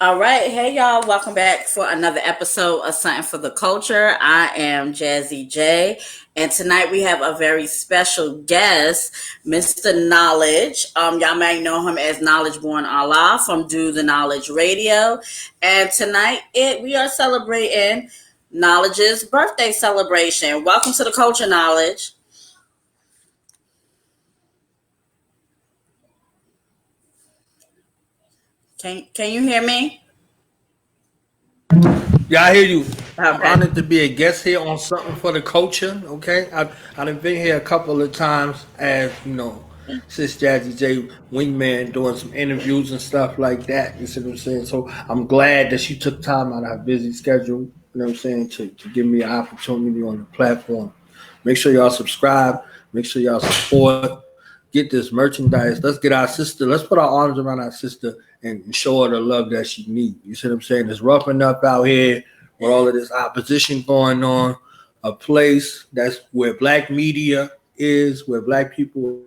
All right. Hey, y'all. Welcome back for another episode of Something for the Culture. I am Jazzy J. And tonight we have a very special guest, Mr. Knowledge. Y'all may know him as Knowledge Born Allah from Do the Knowledge Radio. And tonight we are celebrating Knowledge's birthday celebration. Welcome to the Culture, Knowledge. Can you hear me? Yeah, I hear you. I'm Okay. honored to be a guest here on Something for the Culture. Okay, I've been here a couple of times as Sis Jazzy J wingman doing some interviews and stuff like that. You see what I'm saying? So I'm glad that she took time out of her busy schedule. You know what I'm saying to give me an opportunity on the platform. Make sure y'all subscribe. Make sure y'all support. Get this merchandise. Let's get our sister. Let's put our arms around our sister and show her the love that she needs. You see what I'm saying? It's rough enough out here with all of this opposition going on. A place that's where black media is, where black people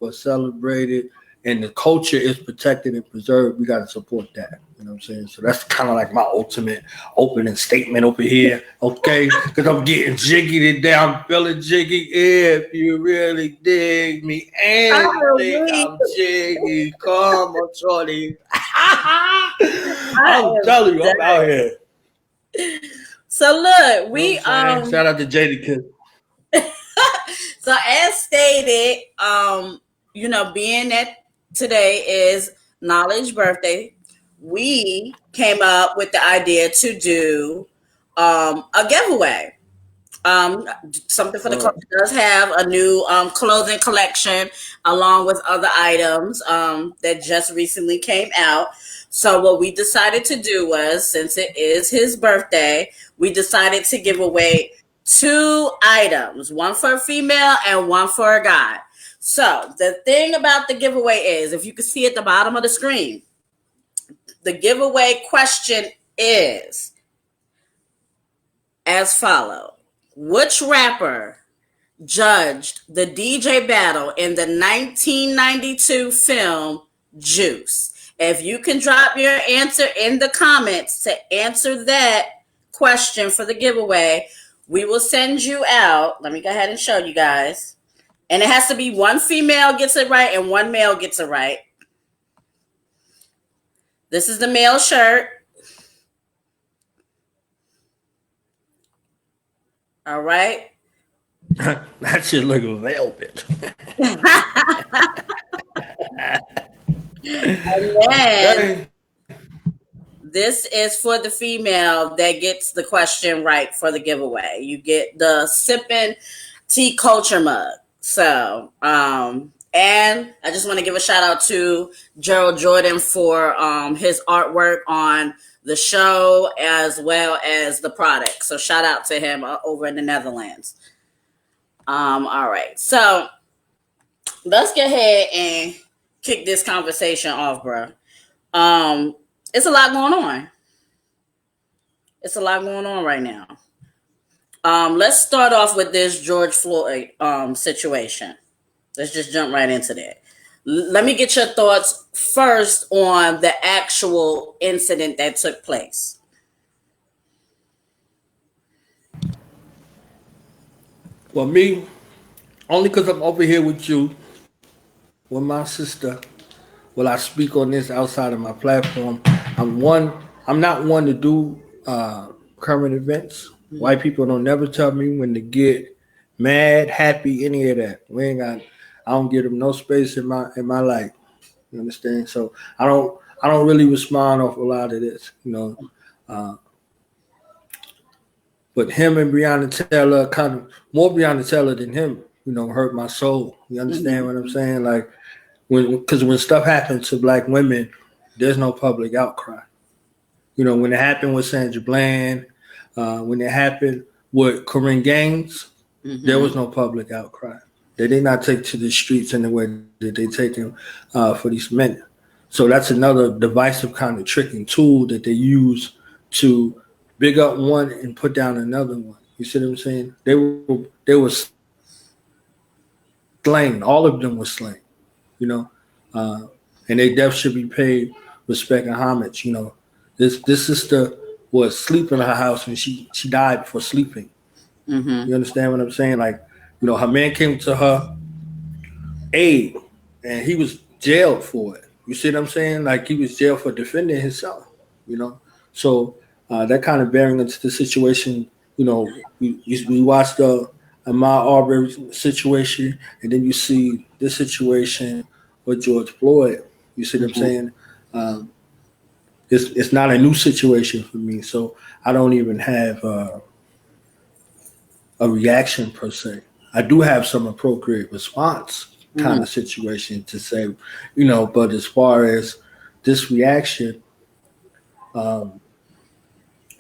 are celebrated, and the culture is protected and preserved. We got to support that. You know what I'm saying? So that's kind of like my ultimate opening statement over here, okay? Because I'm getting jiggy today. I'm feeling jiggy. If you really dig me and you think I'm jiggy, come on, shorty. I'm telling you, I'm out here. So look, You know what I'm saying? Shout out to JD Kid. So as stated, being that today is Knowledge birthday, we came up with the idea to do a giveaway. Something for the culture does have a new clothing collection along with other items that just recently came out. So what we decided to do was, since it is his birthday, we decided to give away two items, one for a female and one for a guy. So the thing about the giveaway is, if you can see at the bottom of the screen, the giveaway question is as follows. Which rapper judged the DJ battle in the 1992 film Juice? If you can drop your answer in the comments to answer that question for the giveaway, we will send you out. Let me go ahead and show you guys. And it has to be one female gets it right and one male gets it right. This is the male shirt. All right. That shit look velvet. And then this is for the female that gets the question right for the giveaway. You get the Sippin' Tea Culture mug. So, and I just want to give a shout out to Gerald Jordan for his artwork on the show as well as the product. So shout out to him over in the Netherlands. All right. So let's get ahead and kick this conversation off, bro. It's a lot going on. It's a lot going on right now. Let's start off with this George Floyd situation. Let's just jump right into that. Let me get your thoughts first on the actual incident that took place. Well, me, only because I'm over here with you, with my sister, will I speak on this outside of my platform. I'm not one to do current events. Mm-hmm. White people don't never tell me when to get mad, happy, any of that. I don't give them no space in my life. You understand? So I don't really respond off a lot of this, But him and Breonna Taylor, kind of more Breonna Taylor than him, hurt my soul. You understand what I'm saying? Like, because when stuff happens to black women, there's no public outcry. When it happened with Sandra Bland, when it happened with Corinne Gaines, there was no public outcry. They did not take to the streets in the way that they taken for these men. So that's another divisive kind of tricking tool that they use to big up one and put down another one. You see what I'm saying? They were slain. All of them were slain. And their death should be paid respect and homage. This sister was sleeping in her house and she died for sleeping. Mm-hmm. You understand what I'm saying? Like, her man came to her aid and he was jailed for it. You see what I'm saying? Like he was jailed for defending himself. You know, so that kind of bearing into the situation. We watched the Ahmaud Arbery situation, and then you see this situation with George Floyd. You see what I'm Mm-hmm. saying? Um, it's not a new situation for me, so I don't even have a reaction per se. I do have some appropriate response kind Mm-hmm. of situation to say, but as far as this reaction, um,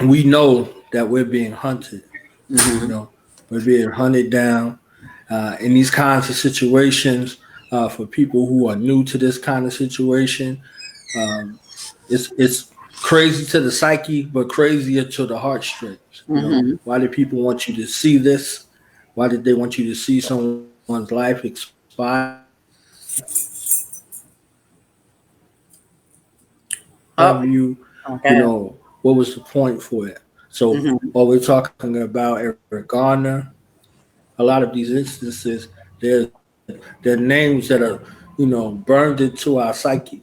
we know that we're being hunted. You Mm-hmm. know, we're being hunted down in these kinds of situations. For people who are new to this kind of situation, um, it's crazy to the psyche, but crazier to the heartstrings. Mm-hmm. Why did people want you to see this? Why did they want you to see someone's life expire? Oh, View, okay. what was the point for it? So Mm-hmm. while we're talking about Eric Garner, a lot of these instances, they're names that are, burned into our psyche.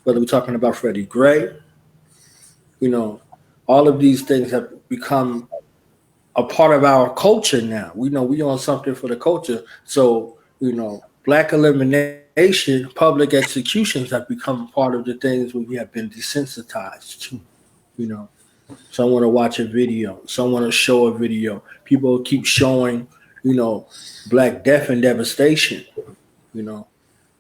Whether we're talking about Freddie Gray, you know, all of these things have become a part of our culture now. We know we on something for the culture. So, black elimination, public executions have become part of the things we have been desensitized to. You know, some want to watch a video, some want to show a video. People keep showing, black death and devastation. You know,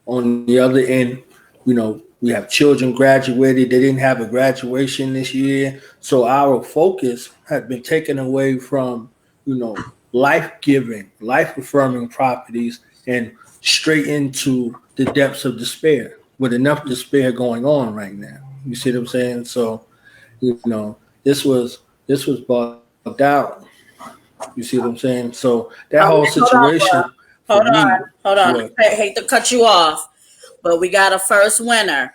on the other end, we have children graduated. They didn't have a graduation this year. So our focus had been taken away from, life giving, life affirming properties and straight into the depths of despair with enough despair going on right now. You see what I'm saying? So, this was bugged out. You see what I'm saying? So that whole Hold on, situation bro. for Hold me on. Hold on. was I hate to cut you off, but we got a first winner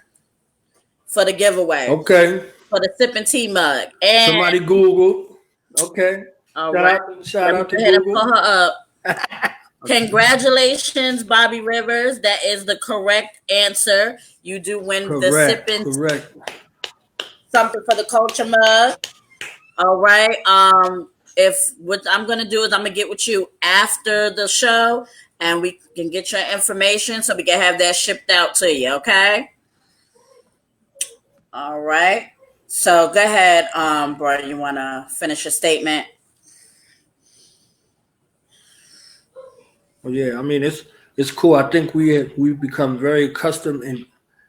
for the giveaway okay. for the sipping tea mug. And Somebody Google. Okay. all Shout right, out shout let me out to go ahead and pull Google. her up. Congratulations, Bobby Rivers. That is the correct answer. You do win the Correct. sipping Correct. something for the culture mug. All right. If what I'm gonna do is I'm gonna get with you after the show, and we can get your information so we can have that shipped out to you. Okay. All right. So go ahead, bro. You wanna finish your statement? Oh yeah, I mean it's cool. I think we've become very accustomed and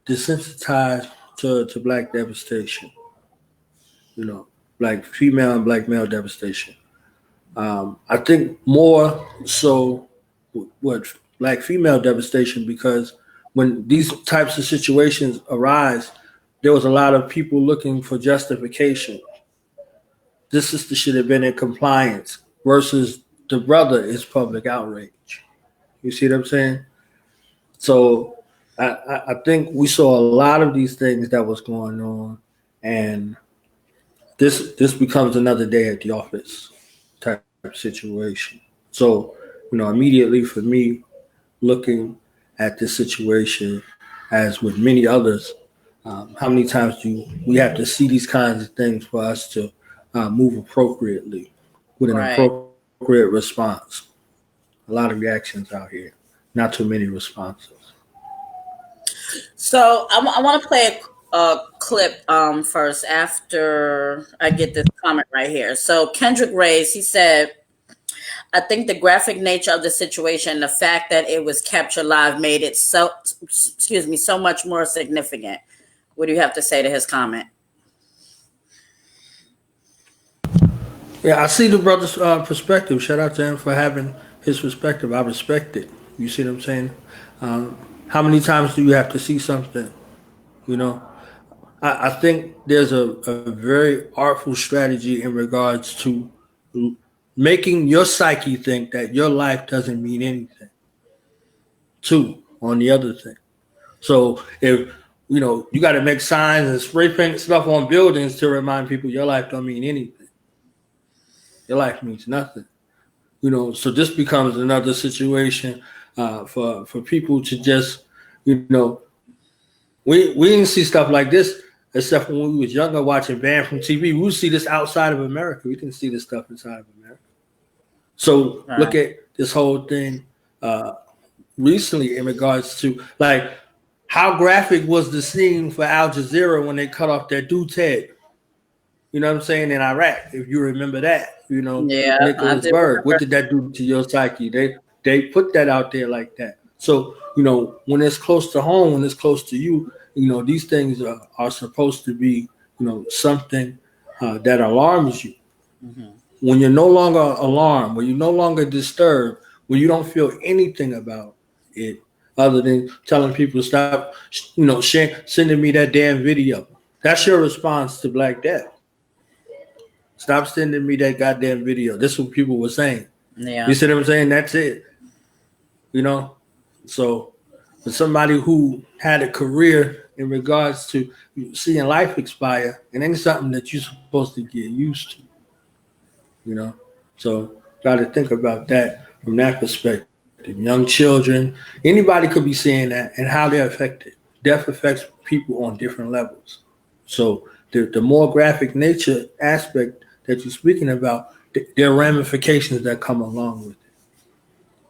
desensitized to black devastation. Black female and black male devastation. I think more so what black female devastation because when these types of situations arise, there was a lot of people looking for justification. This sister should have been in compliance versus the brother is public outrage. You see what I'm saying? So I think we saw a lot of these things that was going on, and this becomes another day at the office type situation. So, immediately for me, looking at this situation, as with many others, how many times do we have to see these kinds of things for us to move appropriately with an Right. appropriate response? A lot of reactions out here, not too many responses. So I want to play a clip first after I get this comment right here. So Kendrick Reyes, he said, I think the graphic nature of the situation, the fact that it was captured live, made it so much more significant. What do you have to say to his comment? Yeah, I see the brother's perspective. Shout out to him for having his perspective. I respect it. You see what I'm saying? How many times do you have to see something? You know, I think there's a very artful strategy in regards to making your psyche think that your life doesn't mean anything. Two, on the other thing. So if You know, you got to make signs and spray paint stuff on buildings to remind people your life don't mean anything. Your life means nothing. You know, so this becomes another situation for people to just, you know, we didn't see stuff like this except when we was younger watching Banned from TV. We would see this outside of America. We didn't see this stuff inside of America. So look at this whole thing recently in regards to like how graphic was the scene for Al Jazeera when they cut off that dude's head. You know what I'm saying? In Iraq, if you remember that, you know, Nicholas Berg. What did that do to your psyche? They put that out there like that. So, you know, when it's close to home, when it's close to you, you know, these things are supposed to be, you know, something that alarms you. Mm-hmm. When you're no longer alarmed, when you're no longer disturbed, when you don't feel anything about it other than telling people to stop, you know, sending me that damn video. That's your response to Black Death. Stop sending me that goddamn video. This is what people were saying. Yeah. You see what I'm saying? That's it. You know? So for somebody who had a career in regards to seeing life expire, it ain't something that you're supposed to get used to. You know? So got to think about that from that perspective. Young children, anybody could be seeing that and how they're affected. Death affects people on different levels. So the more graphic nature aspect that you're speaking about, there are ramifications that come along with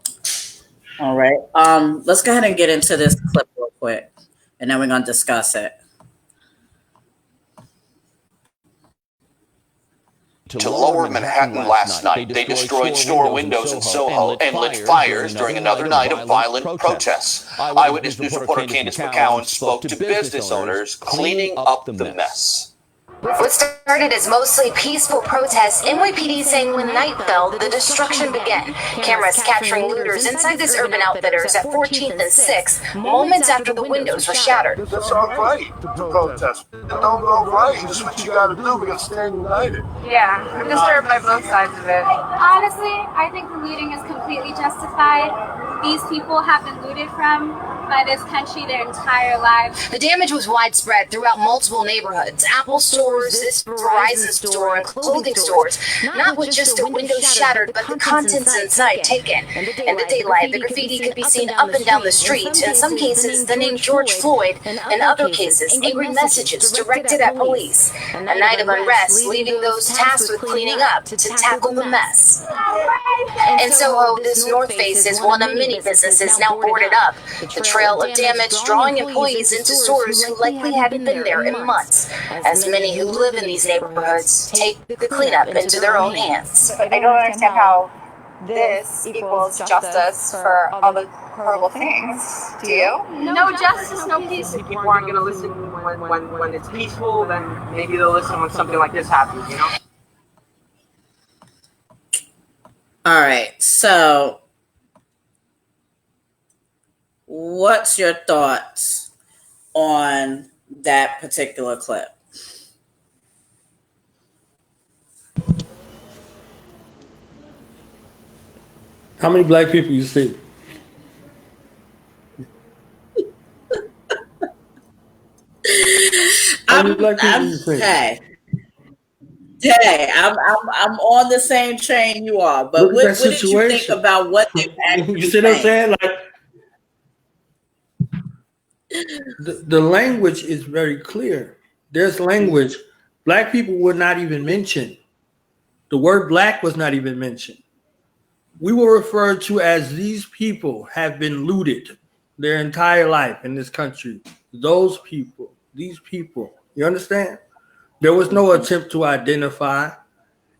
it. All right. Let's go ahead and get into this clip real quick, and then we're going to discuss it. To lower Manhattan last night, they destroyed store windows in Soho and lit fires during another night of violent protests. Eyewitness News reporter Candace McCowan spoke to business owners cleaning up the mess. What started as mostly peaceful protests, NYPD saying when night fell, the destruction began. Cameras capturing looters inside this Urban Outfitters at 14th and 6th, moments after the windows were shattered. That's all right to protest. It don't go right. That's what you gotta do. We gotta stand united. Yeah, I'm disturbed by both sides of it. Honestly, I think the looting is completely justified. These people have been looted from by this country their entire lives. The damage was widespread throughout multiple neighborhoods. Apple stores, this Verizon store, and clothing stores. Not with just the windows shattered, but the contents inside taken. In the daylight, the graffiti could be seen up and down the street. In some cases, the name George Floyd. In other cases, angry messages directed at police. A night of unrest, leaving those tasked with cleaning up to tackle the mess. In Soho, this North Face is one of many businesses now boarded up. The trail of damage drawing employees into stores who likely hadn't been there in months, as many who live in these neighborhoods take the cleanup into their own hands. I don't understand how this equals justice for all the horrible things. Do you? No justice, no peace. If people aren't going to listen when it's peaceful, then maybe they'll listen when something like this happens, you know? All right, so what's your thoughts on that particular clip? How many black people you see? I'm on the same train you are, but what did you think about what they actually You see what I'm saying? Like the language is very clear. There's language. Black people were not even mentioned. The word black was not even mentioned. We were referred to as these people have been looted their entire life in this country. Those people, these people. You understand? There was no attempt to identify.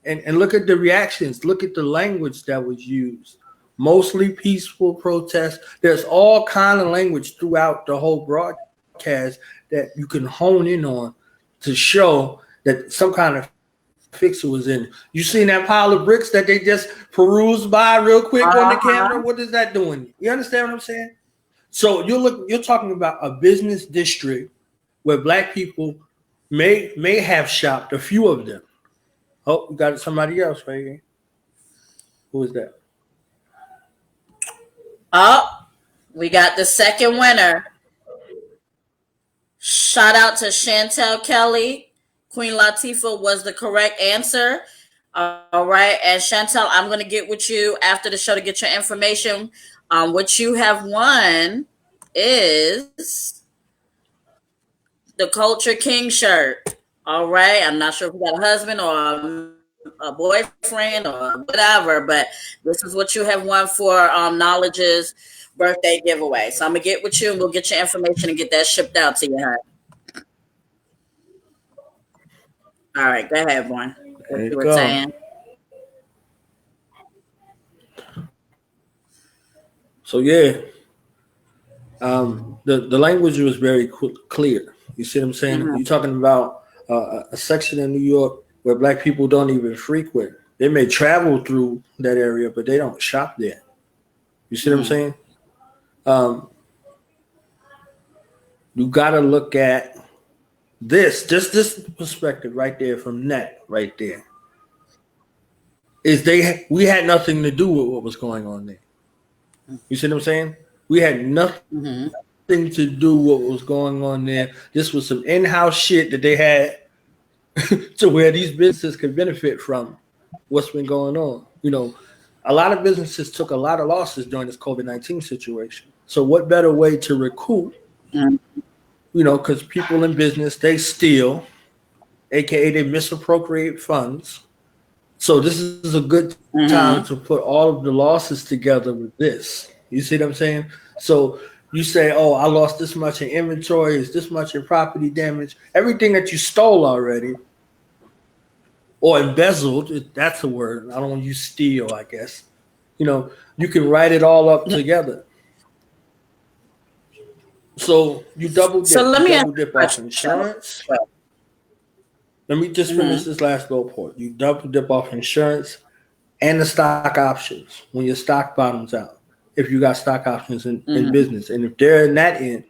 And look at the reactions. Look at the language that was used. Mostly peaceful protests. There's all kind of language throughout the whole broadcast that you can hone in on to show that some kind of fixer was in. You seen that pile of bricks that they just perused by real quick on the camera? What is that doing? You understand what I'm saying? So you're talking about a business district where black people may have shopped, a few of them. Oh, we got somebody else right here. Who is that? Oh, we got the second winner. Shout out to Chantel Kelly. Queen Latifah was the correct answer. All right. And Chantel, I'm going to get with you after the show to get your information. What you have won is the Culture King shirt. All right. I'm not sure if you got a husband or a boyfriend or whatever, but this is what you have won for Knowledge's birthday giveaway. So I'm going to get with you and we'll get your information and get that shipped out to you, honey. All right, go ahead, Warren. What you were saying. So yeah, the language was very clear. You see what I'm saying? Mm-hmm. You're talking about a section in New York where black people don't even frequent. They may travel through that area, but they don't shop there. You see what I'm saying? You got to look at this perspective right there from that right there. We had nothing to do with what was going on there. You see what I'm saying? We had nothing to do with what was going on there. This was some in-house shit that they had to where these businesses could benefit from what's been going on. You know, a lot of businesses took a lot of losses during this COVID-19 situation. So what better way to recoup, you know, because people in business, they steal, aka they misappropriate funds. So this is a good time to put all of the losses together with this. You see what I'm saying? So you say, oh, I lost this much in inventory, is this much in property damage. Everything that you stole already or embezzled, if that's a word. I don't want to use steal, I guess. You know, you can write it all up together. So you double dip off insurance. Let me just finish this last little point. You double dip off insurance and the stock options when your stock bottoms out. If you got stock options in business. And if they're in that end,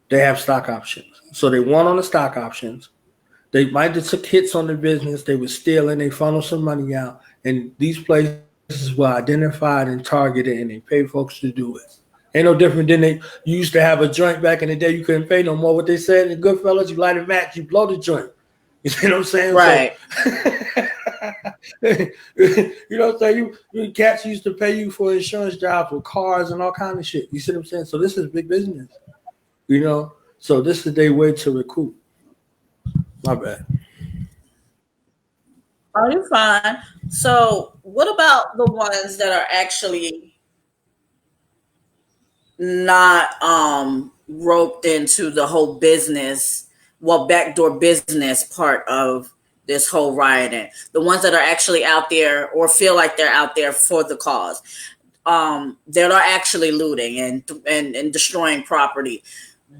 they have stock options. So they won on the stock options. They might have took hits on the business. They were stealing. They funneled some money out. And these places were identified and targeted, and they paid folks to do it. Ain't no different than they used to have a joint back in the day. You couldn't pay no more. What they said in Goodfellas, you light a match, you blow the joint. You see what I'm saying? Right. So, you know what I'm saying? You cats used to pay you for insurance jobs for cars and all kind of shit. You see what I'm saying? So this is big business. You know? So this is their way to recoup. My bad. Oh, you're fine. So what about the ones that are actually not roped into the whole business, backdoor business part of this whole rioting? The ones that are actually out there or feel like they're out there for the cause, that are actually looting and destroying property.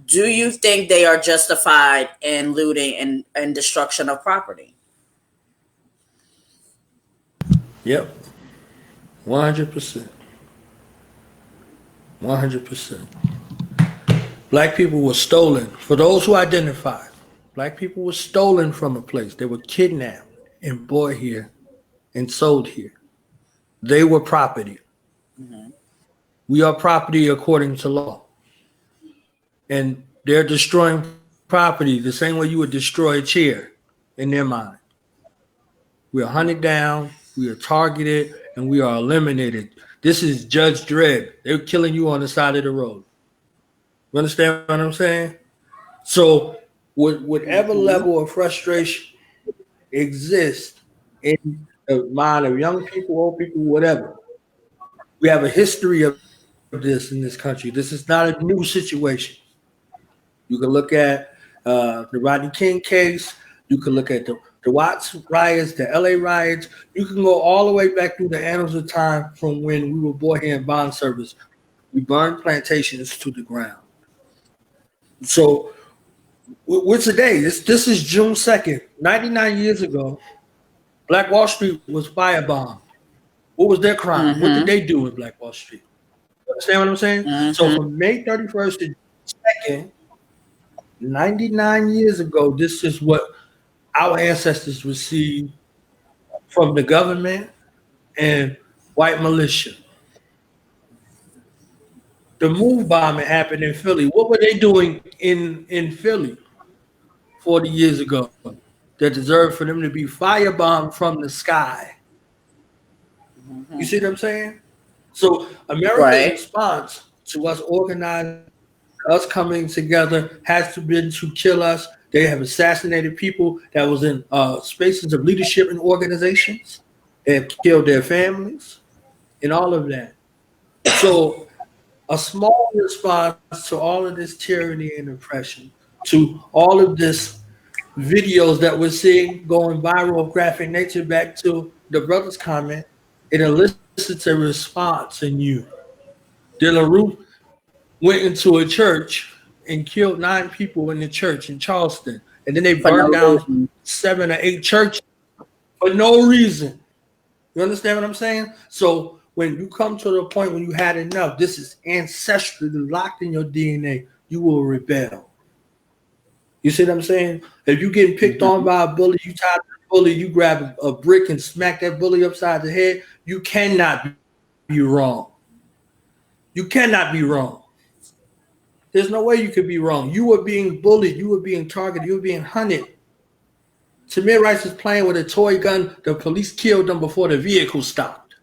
Do you think they are justified in looting and destruction of property? Yep. 100%. 100%. Black people were stolen. For those who identify, black people were stolen from a place. They were kidnapped and brought here and sold here. They were property. We are property according to law. And they're destroying property the same way you would destroy a chair in their mind. We are hunted down, we are targeted, and we are eliminated. This is Judge Dredd. They're killing you on the side of the road. You understand what I'm saying? So whatever level of frustration exists in the mind of young people, old people, whatever, we have a history of this in this country. This is not a new situation. You can look at the Rodney King case. You can look at the Watts riots, the LA riots. You can go all the way back through the annals of time from when we were brought here in bond service. We burned plantations to the ground. So we're today. This is June 2nd. 99 years ago, Black Wall Street was firebombed. What was their crime? What did they do with Black Wall Street? You understand what I'm saying? So from May 31st to 2nd, 99 years ago, this is what our ancestors received from the government and white militia. The move bombing happened in Philly. What were they doing in Philly 40 years ago that deserved for them to be firebombed from the sky? You see what I'm saying? So America's Right. response to us organizing, us coming together, has to been to kill us. They have assassinated people that was in spaces of leadership in organizations. They have killed their families and all of that. So a small response to all of this tyranny and oppression, to all of this videos that we're seeing going viral of graphic nature, back to the brother's comment, it elicits a response in you. De La Rue went into a church and killed 9 people in the church in Charleston. And then they For no burned down reason. 7 or 8 churches for no reason. You understand what I'm saying? So when you come to the point when you had enough, this is ancestrally locked in your DNA, you will rebel. You see what I'm saying? If you getting picked on by a bully, you tie the bully, you grab a brick and smack that bully upside the head, you cannot be wrong. You cannot be wrong. There's no way you could be wrong. You were being bullied. You were being targeted. You were being hunted. Tamir Rice was playing with a toy gun. The police killed him before the vehicle stopped.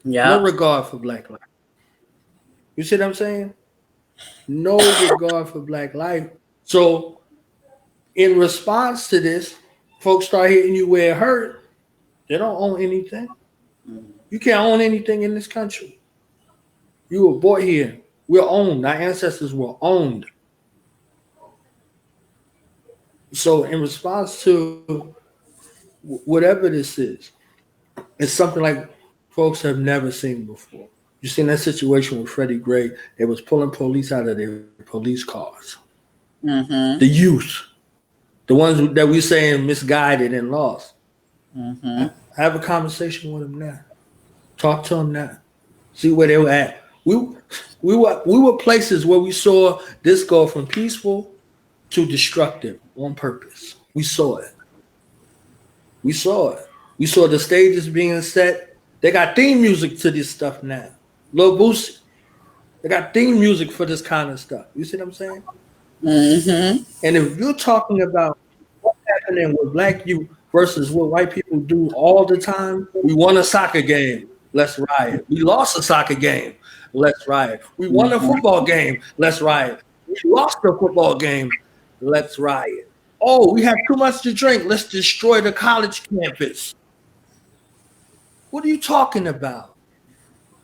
No Yeah. regard for black life. You see what I'm saying? No regard for black life. So in response to this, folks start hitting you where it hurt. They don't own anything. You can't own anything in this country. You were born here. We're owned. Our ancestors were owned. So in response to whatever this is, it's something like folks have never seen before. You seen that situation with Freddie Gray? They was pulling police out of their police cars. Mm-hmm. The youth, the ones that we saying misguided and lost. Mm-hmm. Have a conversation with them now. Talk to them now. See where they were at. We were places where we saw this go from peaceful to destructive on purpose. We saw it. We saw it. We saw the stages being set. They got theme music to this stuff now. Lil Boosie. They got theme music for this kind of stuff. You see what I'm saying? Mm-hmm. And if you're talking about what's happening with black youth versus what white people do all the time, we won a soccer game, let's riot. We lost a soccer game, let's riot. We won a football game, let's riot. We lost a football game, let's riot. Oh, we have too much to drink, let's destroy the college campus. What are you talking about?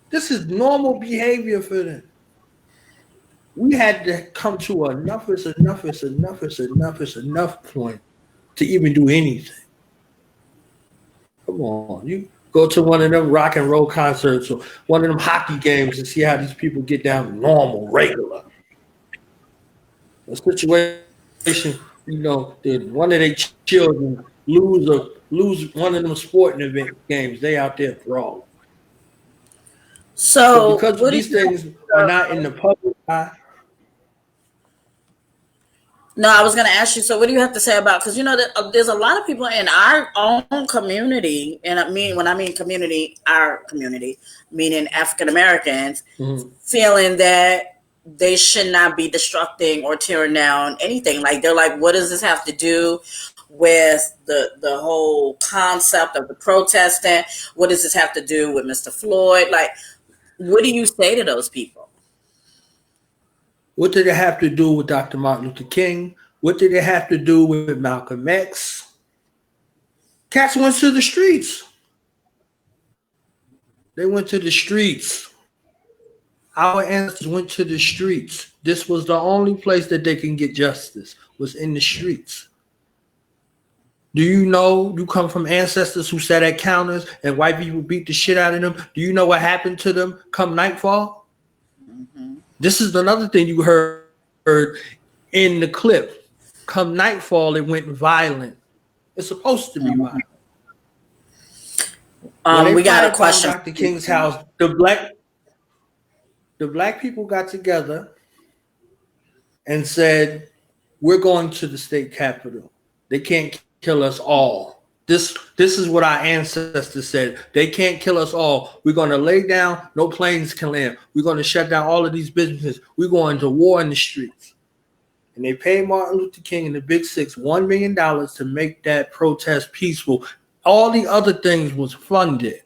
This is normal behavior for them. We had to come to enough point to even do anything. Come on, you go to one of them rock and roll concerts or one of them hockey games and see how these people get down normal, regular. A situation, that one of their children lose one of them sporting event games, they out there brawling. So because these things are not in the public eye. No, I was going to ask you. So, what do you have to say about? Because there's a lot of people in our own community, and when I mean community, our community, meaning African Americans, feeling that they should not be destructing or tearing down anything. Like they're like, what does this have to do with the whole concept of the protesting? What does this have to do with Mr. Floyd? Like, what do you say to those people? What did it have to do with Dr. Martin Luther King? What did it have to do with Malcolm X? Cats went to the streets. They went to the streets. Our ancestors went to the streets. This was the only place that they can get justice, was in the streets. Do you know you come from ancestors who sat at counters and white people beat the shit out of them? Do you know what happened to them come nightfall? This is another thing you heard in the clip. Come nightfall, it went violent. It's supposed to be violent. We got a question. Dr. King's house. The black people got together and said, we're going to the state capitol. They can't kill us all. This is what our ancestors said. They can't kill us all. We're going to lay down. No planes can land. We're going to shut down all of these businesses. We're going to war in the streets. And they paid Martin Luther King and the Big Six $1 million to make that protest peaceful. All the other things was funded.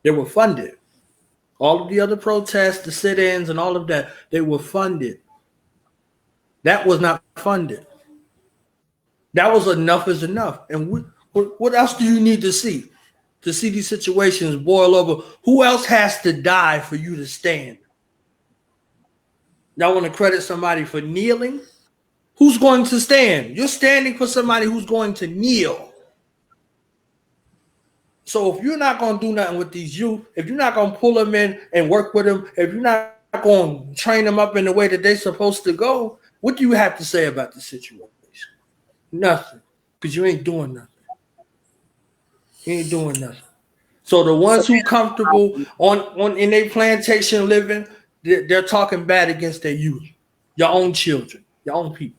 They were funded. All of the other protests, the sit-ins and all of that, they were funded. That was not funded. That was enough is enough. And what else do you need to see these situations boil over? Who else has to die for you to stand? Y'all want to credit somebody for kneeling? Who's going to stand? You're standing for somebody who's going to kneel. So if you're not going to do nothing with these youth, if you're not going to pull them in and work with them, if you're not going to train them up in the way that they're supposed to go, what do you have to say about the situation? Nothing. Because you ain't doing nothing. You ain't doing nothing. So the ones who comfortable on in their plantation living, they're talking bad against their youth, your own children, your own people.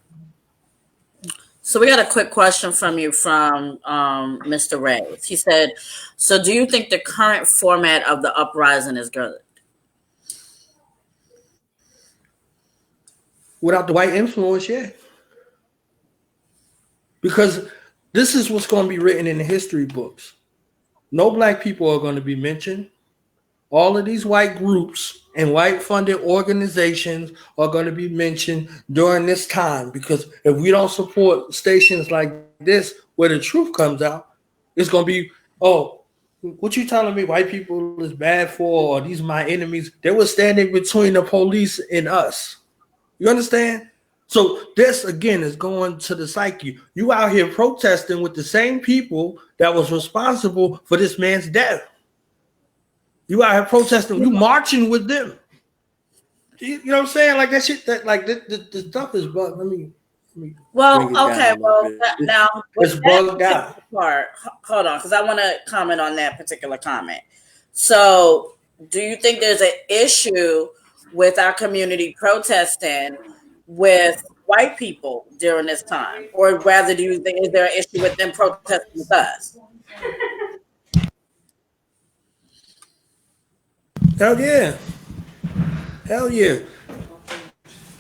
So we got a quick question from you from Mr. Ray. He said, so do you think the current format of the uprising is good? Without the white influence, yeah. Because this is what's going to be written in the history books. No black people are going to be mentioned. All of these white groups and white funded organizations are going to be mentioned during this time, because if we don't support stations like this where the truth comes out, it's going to be, oh, what you telling me white people is bad for, or these my enemies? They were standing between the police and us. You understand? So this, again, is going to the psyche. You out here protesting with the same people that was responsible for this man's death. You out here protesting. You marching with them. You know what I'm saying? Like that shit. That like the stuff is bugged. Let me. Well, okay. Well, now it's bugged out. Part, hold on, because I want to comment on that particular comment. So, do you think there's an issue with our community protesting with white people during this time, or rather, do you think is there an issue with them protesting with us? Hell yeah. Hell yeah.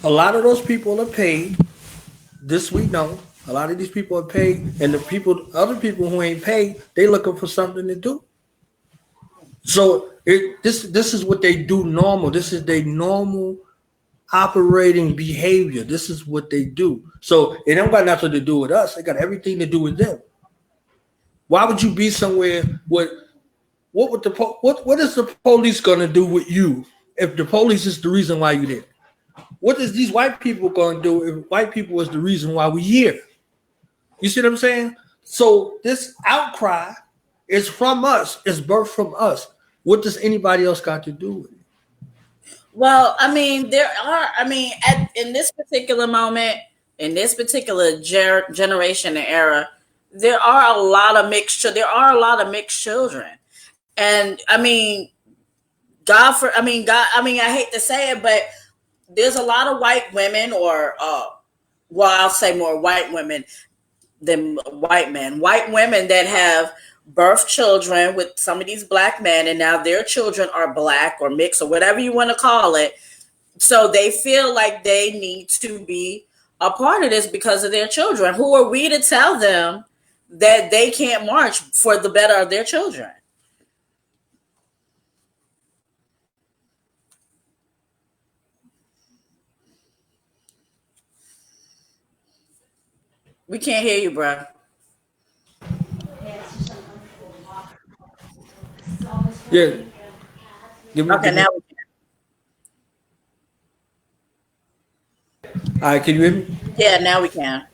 A lot of those people are paid. This we know. A lot of these people are paid, and other people who ain't paid, they looking for something to do. So this is what they do normal. This is their normal operating behavior. This is what they do. So it don't got nothing to do with us. It got everything to do with them. Why would you be somewhere with what is the police gonna do with you if the police is the reason why you there? What is these white people gonna do if white people is the reason why we here? You see what I'm saying? So this outcry is from us. It's birthed from us. What does anybody else got to do with it? Well, I mean, in this particular moment, in this particular generation and era, there are a lot of mixed children. And I mean, I hate to say it, but there's a lot of white women, or I'll say more white women than white men. White women that have birthed children with some of these black men, and now their children are black or mixed or whatever you want to call it. So they feel like they need to be a part of this because of their children. Who are we to tell them that they can't march for the better of their children? We can't hear you, bro. Yeah. Okay, now we can. All right, can you hear me? Yeah, now we can.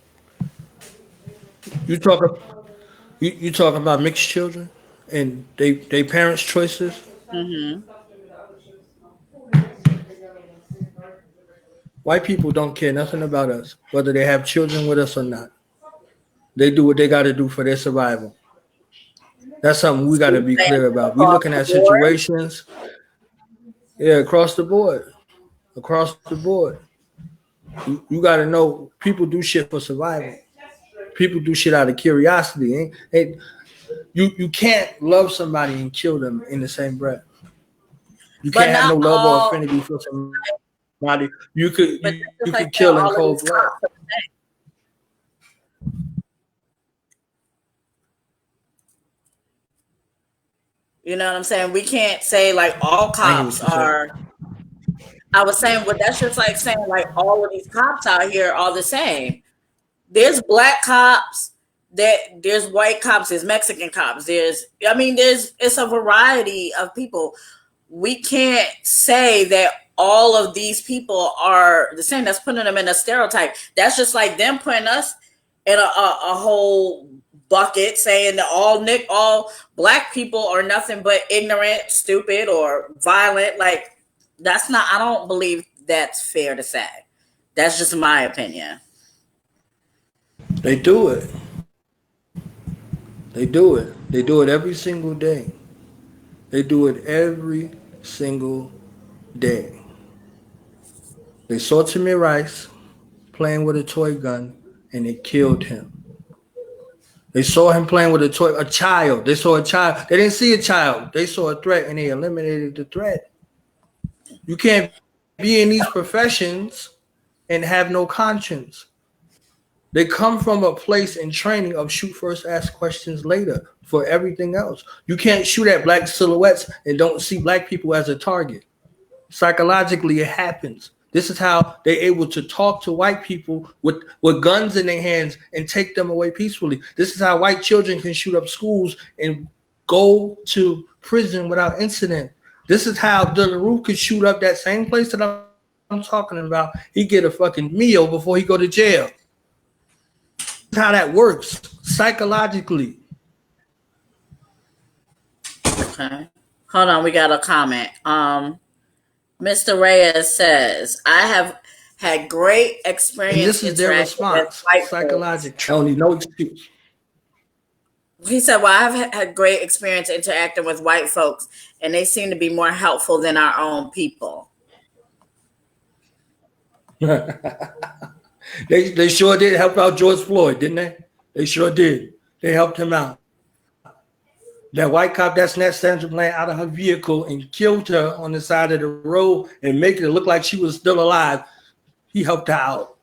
You talking about mixed children and they parents' choices? Mm-hmm. White people don't care nothing about us, whether they have children with us or not. They do what they got to do for their survival. That's something we got to be clear about. We're looking at situations, across the board. Across the board. You got to know people do shit for survival. People do shit out of curiosity. You can't love somebody and kill them in the same breath. You But can't have not no love or all. affinity for somebody. You But could just like kill in all of cold these blood. cops are the same. You know what I'm saying? We can't say like all I hear what cops you said. are. I was saying, well, that's just like saying like all of these cops out here are the same. There's black cops, there's white cops, there's Mexican cops, it's a variety of people. We can't say that all of these people are the same. That's putting them in a stereotype. That's just like them putting us in a whole bucket, saying that all black people are nothing but ignorant, stupid, or violent. Like that's not. I don't believe that's fair to say. That's just my opinion. They do it. They do it. They do it every single day. They do it every single day. They saw Tamir Rice playing with a toy gun and they killed him. They saw him playing with a child. They saw a child. They didn't see a child. They saw a threat and they eliminated the threat. You can't be in these professions and have no conscience. They come from a place in training of shoot first, ask questions later for everything else. You can't shoot at black silhouettes and don't see black people as a target. Psychologically, it happens. This is how they're able to talk to white people with guns in their hands and take them away peacefully. This is how white children can shoot up schools and go to prison without incident. This is how Delaroux could shoot up that same place that I'm talking about. He get a fucking meal before he go to jail. How that works psychologically. Okay. Hold on, we got a comment. Mr. Reyes says, I have had great experience. And this is their response, psychological. Only no excuse. He said, well, I've had great experience interacting with white folks, and they seem to be more helpful than our own people. They sure did help out George Floyd, didn't they? They sure did. They helped him out. That white cop that snatched Sandra Bland out of her vehicle and killed her on the side of the road and making it look like she was still alive, he helped her out.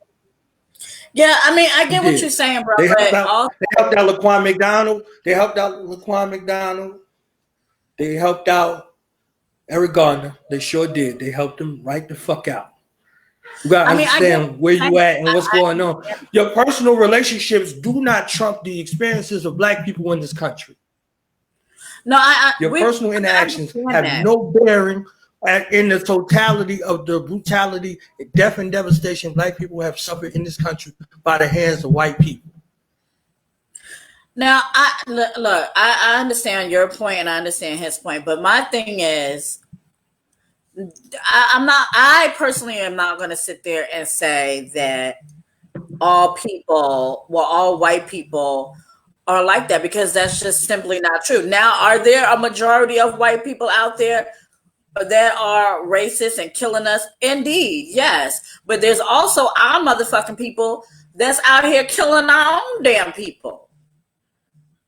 Yeah, I mean, I get what you're saying, bro. They helped out Laquan McDonald. They helped out Laquan McDonald. They helped out Eric Garner. They sure did. They helped him right the fuck out. You gotta understand where you at and what's going on. Your personal relationships do not trump the experiences of black people in this country. No, your personal interactions have no bearing in the totality of the brutality, death, and devastation black people have suffered in this country by the hands of white people. Now, I understand your point and I understand his point, but my thing is, I personally am not going to sit there and say that all white people are like that, because that's just simply not true. Now, are there a majority of white people out there that are racist and killing us? Indeed, yes. But there's also our motherfucking people that's out here killing our own damn people.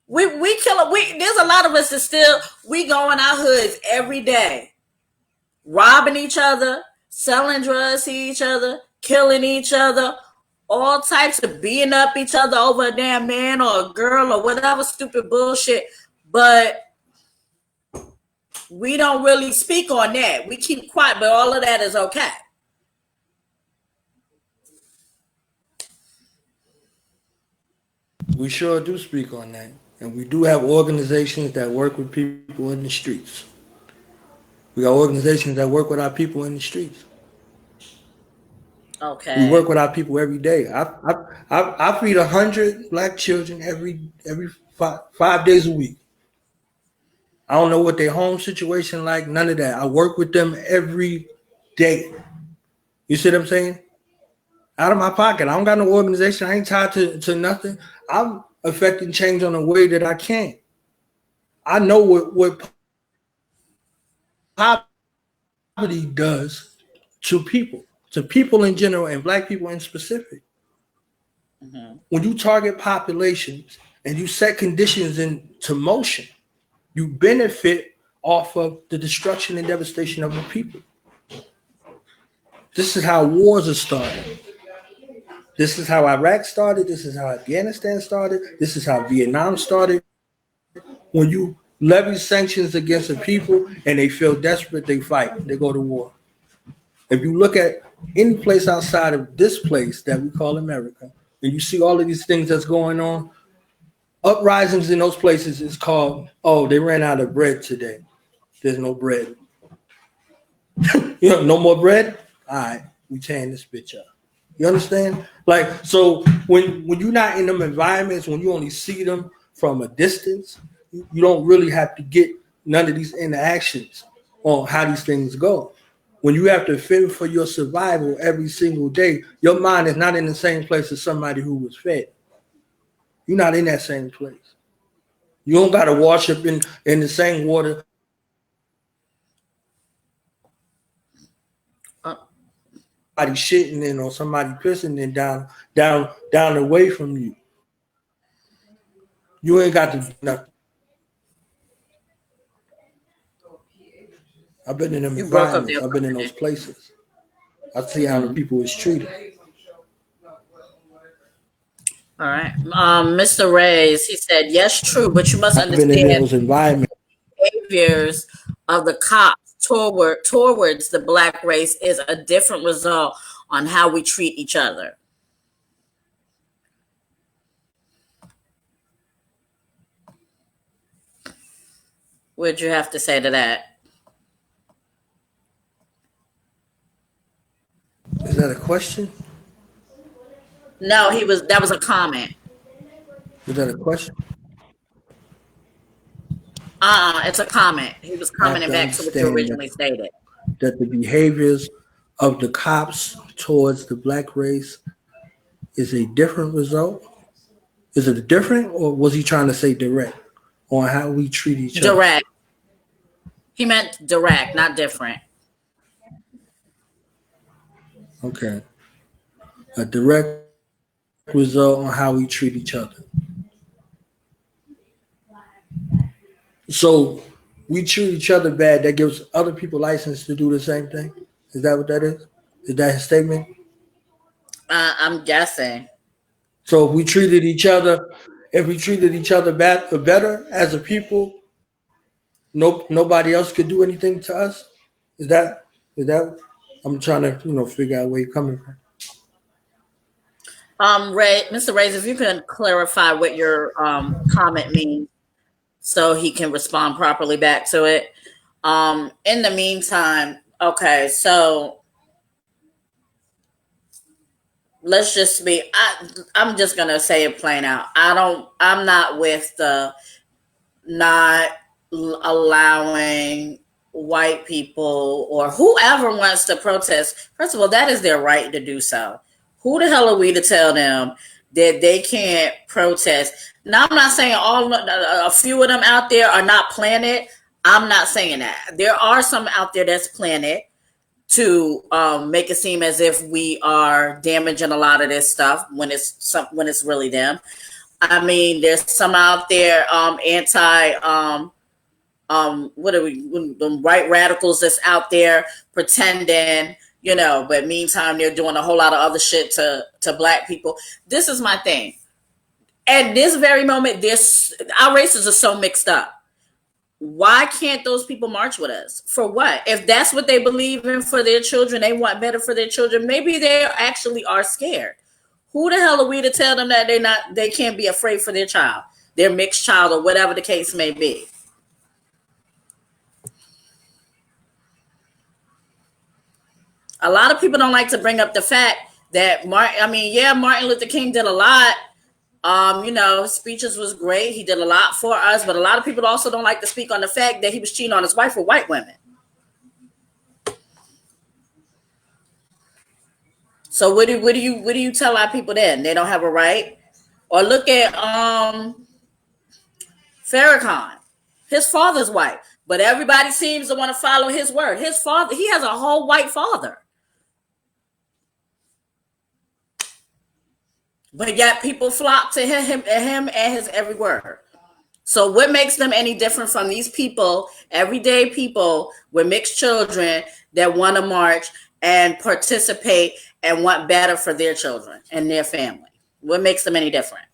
There's a lot of us that still, we go in our hoods every day, robbing each other, selling drugs to each other, killing each other, all types of beating up each other over a damn man or a girl or whatever stupid bullshit. But we don't really speak on that. We keep quiet, but all of that is okay. We sure do speak on that. And we do have organizations that work with people in the streets. We got organizations that work with our people in the streets. Okay. We work with our people every day. I feed 100 black children every 5 days a week. I don't know what their home situation like, none of that. I work with them every day. You see what I'm saying? Out of my pocket. I don't got no organization. I ain't tied to nothing. I'm affecting change on the way that I can. I know what poverty does to people in general and black people in specific. When you target populations and you set conditions into motion, you benefit off of the destruction and devastation of the people. This is how wars are started. This is how Iraq started. This is how Afghanistan started. This is how Vietnam started. When you levy sanctions against the people and they feel desperate, they fight. They go to war. If you look at any place outside of this place that we call America, and you see all of these things that's going on, uprisings in those places is called, oh, they ran out of bread today. There's no bread. No more bread? All right, we tearing this bitch up. You understand? Like, so when you're not in them environments, when you only see them from a distance, you don't really have to get none of these interactions on how these things go. When you have to fend for your survival every single day, your mind is not in the same place as somebody who was fed. You're not in that same place. You don't got to wash up in the same water. Somebody shitting in or somebody pissing in down away from you. You ain't got to do nothing. I've been in them environments. I've been in those places. I see how the people is treated. All right. Mr. Reyes, he said, yes, true, but you must understand those environments. Behaviors of the cops towards the black race is a different result on how we treat each other. What'd you have to say to that? Is that a question? No, that was a comment. Is that a question? It's a comment. He was commenting back to what you originally stated. That the behaviors of the cops towards the black race is a different result? Is it different, or was he trying to say direct on how we treat each other? Direct. He meant direct, not different. Okay. A direct result on how we treat each other. So we treat each other bad, that gives other people license to do the same thing? Is that what that is? Is that his statement? I'm guessing. So if we treated each other better as a people, nobody else could do anything to us? Is that I'm trying to figure out where you're coming from. Mr. Reyes, if you can clarify what your comment means so he can respond properly back to it. In the meantime, okay, so let's just I'm just gonna say it plain out. I'm not with the not allowing white people or whoever wants to protest. First of all, that is their right to do so. Who the hell are we to tell them that they can't protest? Now, I'm not saying a few of them out there are not planted. I'm not saying that. There are some out there that's planted to make it seem as if we are damaging a lot of this stuff when it's really them. I mean, there's some out there the white radicals that's out there pretending, but meantime they're doing a whole lot of other shit to black people. This is my thing. At this very moment, our races are so mixed up. Why can't those people march with us? For what? If that's what they believe in for their children, they want better for their children, maybe they actually are scared. Who the hell are we to tell them that they can't be afraid for their child, their mixed child, or whatever the case may be? A lot of people don't like to bring up the fact that Martin Luther King did a lot. His speeches was great. He did a lot for us, but a lot of people also don't like to speak on the fact that he was cheating on his wife with white women. So what do you tell our people then? They don't have a right? Or look at Farrakhan. His father's white, but everybody seems to want to follow his word. His father, he has a whole white father. But yet people flock to him and his every word. So what makes them any different from these people, everyday people with mixed children that want to march and participate and want better for their children and their family? What makes them any different?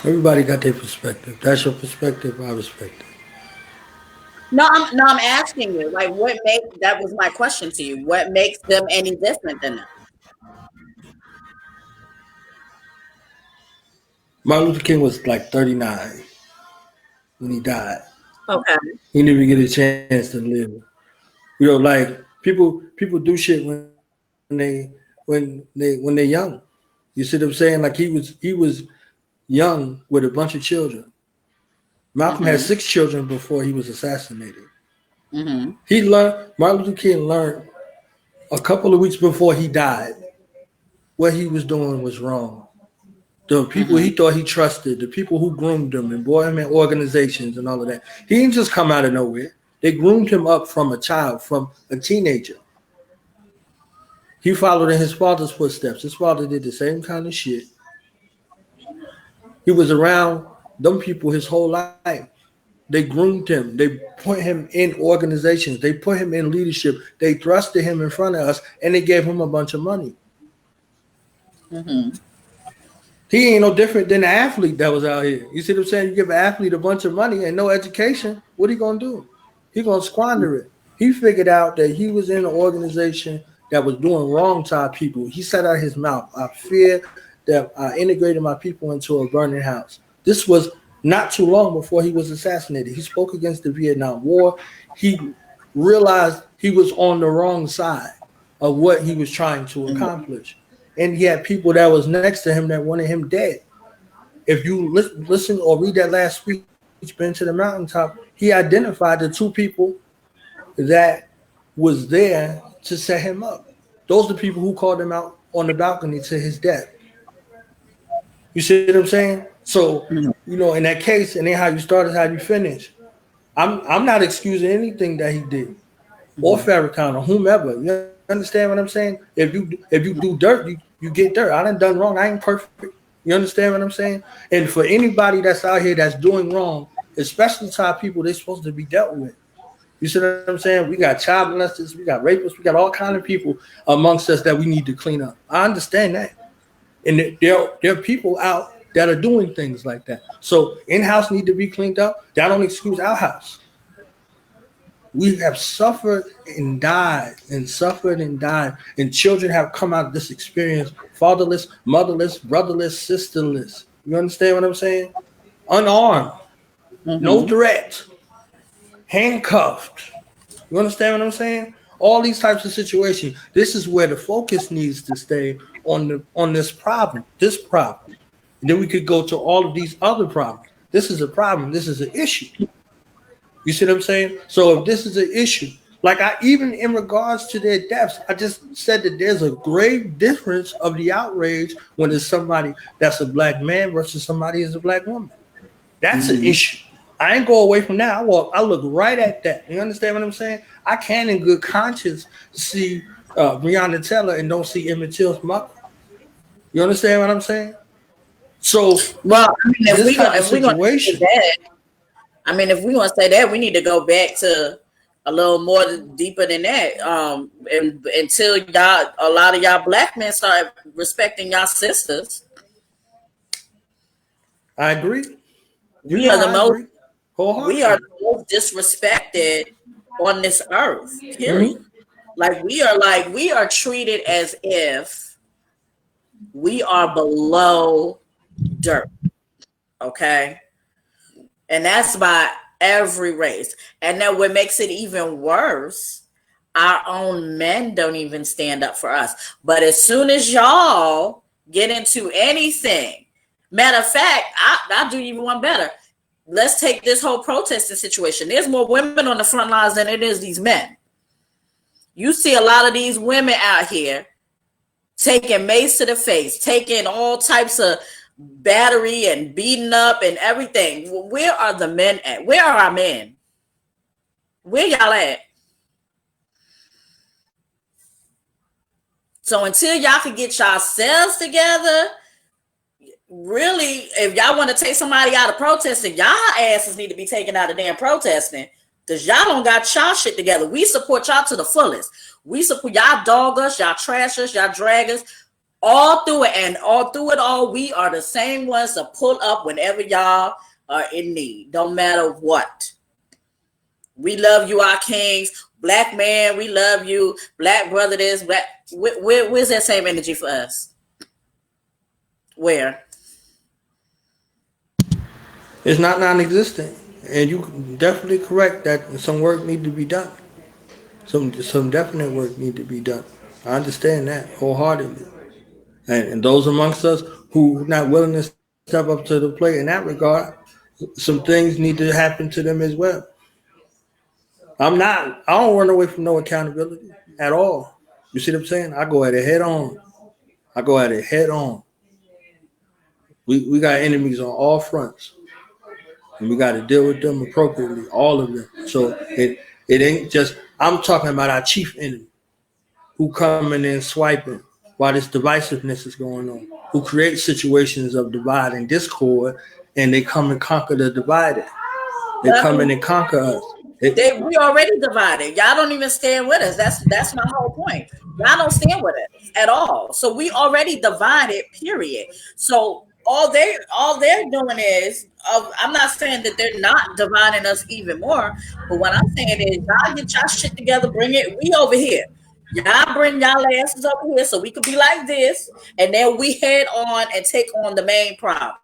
Everybody got their perspective. That's your perspective. I respect it. No, I'm asking you, like, what makes, that was my question to you. What makes them any different than them? Martin Luther King was like 39 when he died. Okay. He didn't even get a chance to live. You know, like people do shit when they're young. You see what I'm saying? Like he was young with a bunch of children. Malcolm had 6 children before he was assassinated. Martin Luther King learned a couple of weeks before he died what he was doing was wrong. The people he thought he trusted, the people who groomed him and brought him in organizations and all of that, he didn't just come out of nowhere. They groomed him up from a child, from a teenager. He followed in his father's footsteps. His father did the same kind of shit. He was around them people his whole life. They groomed him. They put him in organizations. They put him in leadership. They thrusted him in front of us, and they gave him a bunch of money. He ain't no different than the athlete that was out here. You see what I'm saying? You give an athlete a bunch of money and no education, what are you going to do? He's going to squander it. He figured out that he was in an organization that was doing wrong to our people. He said out his mouth, I fear that I integrated my people into a burning house. This was not too long before he was assassinated. He spoke against the Vietnam War. He realized he was on the wrong side of what he was trying to accomplish. And he had people that was next to him that wanted him dead. If you listen or read that last speech, Been to the Mountaintop, he identified the 2 people that was there to set him up. Those are the people who called him out on the balcony to his death. You see what I'm saying? So, you know, in that case, and then how you start is how you finish. I'm not excusing anything that he did, or Farrakhan or whomever. You understand what I'm saying? If you do dirt, you get dirt. I done wrong. I ain't perfect. You understand what I'm saying? And for anybody that's out here that's doing wrong, especially to our people, they're supposed to be dealt with. You see what I'm saying? We got child molesters, we got rapists, we got all kind of people amongst us that we need to clean up. I understand that. And there are people out that are doing things like that. So in-house need to be cleaned up. That don't excuse our house. We have suffered and died and suffered and died. And children have come out of this experience fatherless, motherless, brotherless, sisterless. You understand what I'm saying? Unarmed, no threat, handcuffed. You understand what I'm saying? All these types of situations. This is where the focus needs to stay on this problem. And then we could go to all of these other problems. This is a problem. This is an issue. You see what I'm saying? So if this is an issue, like even in regards to their deaths, I just said that there's a grave difference of the outrage when it's somebody that's a black man versus somebody that's a black woman. That's an issue. I ain't go away from that. I look right at that. You understand what I'm saying? I can in good conscience see Breonna Taylor and don't see Emmett Till's mother. You understand what I'm saying? So, well, I mean, if we want to say that, we need to go back to a little more deeper than that. And until a lot of y'all black men start respecting y'all sisters. I agree. We are the most disrespected on this earth. Period. Like we are treated as if we are below dirt. Okay. And that's by every race. And then what makes it even worse, our own men don't even stand up for us. But as soon as y'all get into anything, matter of fact, I'll do even one better. Let's take this whole protesting situation. There's more women on the front lines than it is these men. You see a lot of these women out here taking mace to the face, taking all types of battery and beating up and everything. Where are the men at? Where are our men? Where y'all at? So until y'all can get yourselves together, really, if y'all want to take somebody out of protesting, y'all asses need to be taken out of damn protesting. Because y'all don't got y'all shit together. We support y'all to the fullest. We support y'all, dog us, y'all trash us, y'all drag us all through it. And all through it all, we are the same ones to pull up whenever y'all are in need. Don't matter what. We love you, our kings. Black man, we love you. Black brother, this. Black. Where's that same energy for us? Where? It's not non-existent. And you definitely correct that some work need to be done. Some definite work need to be done. I understand that wholeheartedly. And those amongst us who not willing to step up to the plate in that regard, some things need to happen to them as well. I don't run away from no accountability at all. You see what I'm saying? I go at it head on. We got enemies on all fronts. And we got to deal with them appropriately, all of them. So it ain't just, I'm talking about our chief enemy who coming in swiping while this divisiveness is going on, who create situations of divide and discord, and they come and conquer the divided. They come in and conquer us. We already divided. Y'all don't even stand with us. That's my whole point. Y'all don't stand with us at all. So we already divided, period. So all they're doing is, I'm not saying that they're not dividing us even more, but what I'm saying is y'all get y'all shit together, bring it, we over here. Y'all bring y'all asses over here so we could be like this, and then we head on and take on the main problem.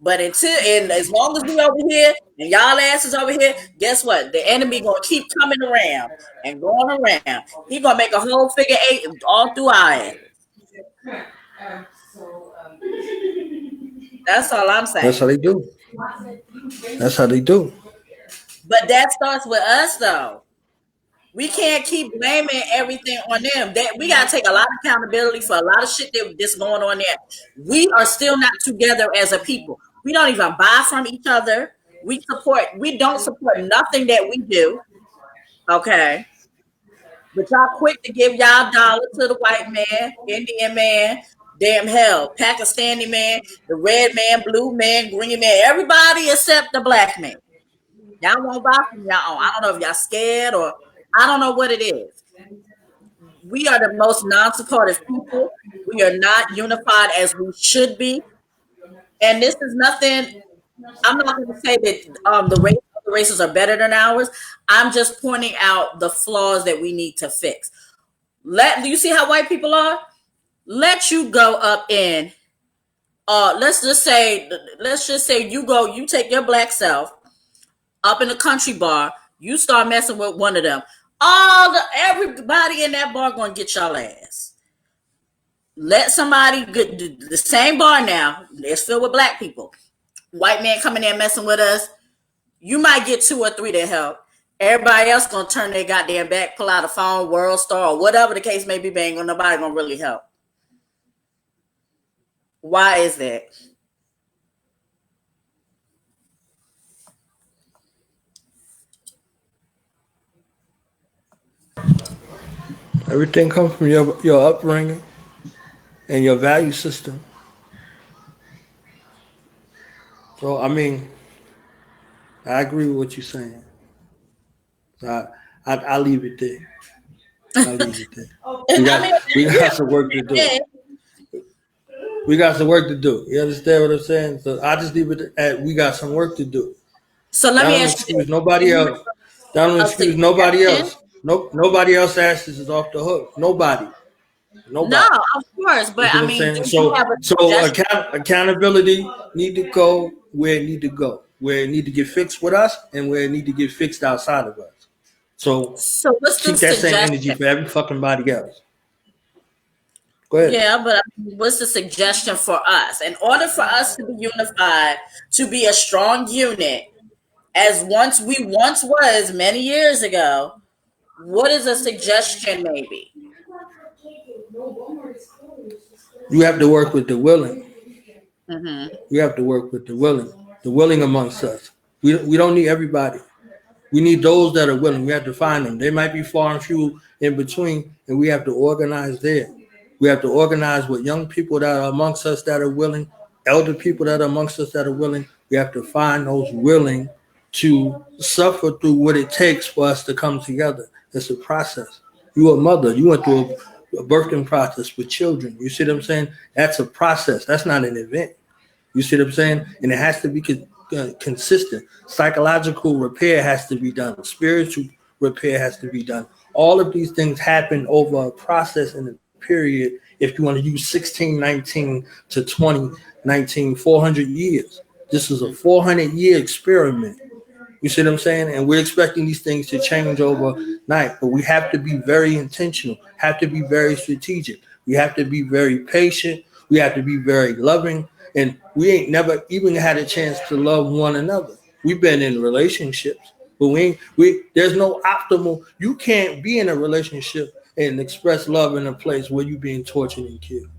But as long as we over here and y'all asses over here, guess what? The enemy gonna keep coming around and going around. He gonna make a whole figure 8 all through our ass. That's all I'm saying. That's how they do. But that starts with us, though. We can't keep blaming everything on them. We gotta take a lot of accountability for a lot of shit that's going on there. We are still not together as a people. We don't even buy from each other. We don't support nothing that we do. Okay. But y'all quick to give y'all dollar to the white man, Indian man, damn hell, Pakistani man, the red man, blue man, green man, everybody except the black man. Y'all won't buy from y'all. I don't know if y'all scared or I don't know what it is. We are the most non-supportive people. We are not unified as we should be. And this is nothing. I'm not going to say that the races are better than ours. I'm just pointing out the flaws that we need to fix. Do you see how white people are? Let you go up in. Let's just say you take your black self up in a country bar. You start messing with one of them. Everybody in that bar gonna get y'all ass. Let somebody get the same bar now. It's filled with black people. White man coming in messing with us. You might get 2 or 3 to help. Everybody else gonna turn their goddamn back, pull out a phone, World Star, or whatever the case may be. Bang, nobody gonna really help. Why is that? Everything comes from your upbringing and your value system. So, I mean, I agree with what you're saying. So I'll leave it there. We got some work to do. We got some work to do. You understand what I'm saying? So I just leave it at we got some work to do. So let me ask you. Nobody else. That don't excuse nobody else. Nobody else asses is off the hook. Nobody. No, of course, but I mean, so accountability need to go where it need to go, where it need to get fixed with us, and where it need to get fixed outside of us. So what's keep that same energy for every fucking body else. Go ahead. Yeah, but what's the suggestion for us? In order for us to be unified, to be a strong unit, as we once was many years ago, what is a suggestion maybe? You have to work with the willing. Mm-hmm. We have to work with the willing amongst us. We don't need everybody. We need those that are willing. We have to find them. They might be far and few in between, and we have to organize there. We have to organize with young people that are amongst us that are willing, elder people that are amongst us that are willing. We have to find those willing to suffer through what it takes for us to come together. It's a process. You a mother. You went through a birthing process with children. You see what I'm saying? That's a process. That's not an event. You see what I'm saying? And it has to be consistent. Psychological repair has to be done. Spiritual repair has to be done. All of these things happen over a process and a period. If you want to use 1619 to 2019, 400 years. This is a 400-year experiment. You see what I'm saying? And we're expecting these things to change overnight, but we have to be very intentional, have to be very strategic. We have to be very patient. We have to be very loving. And we ain't never even had a chance to love one another. We've been in relationships, but there's no optimal. You can't be in a relationship and express love in a place where you're being tortured and killed.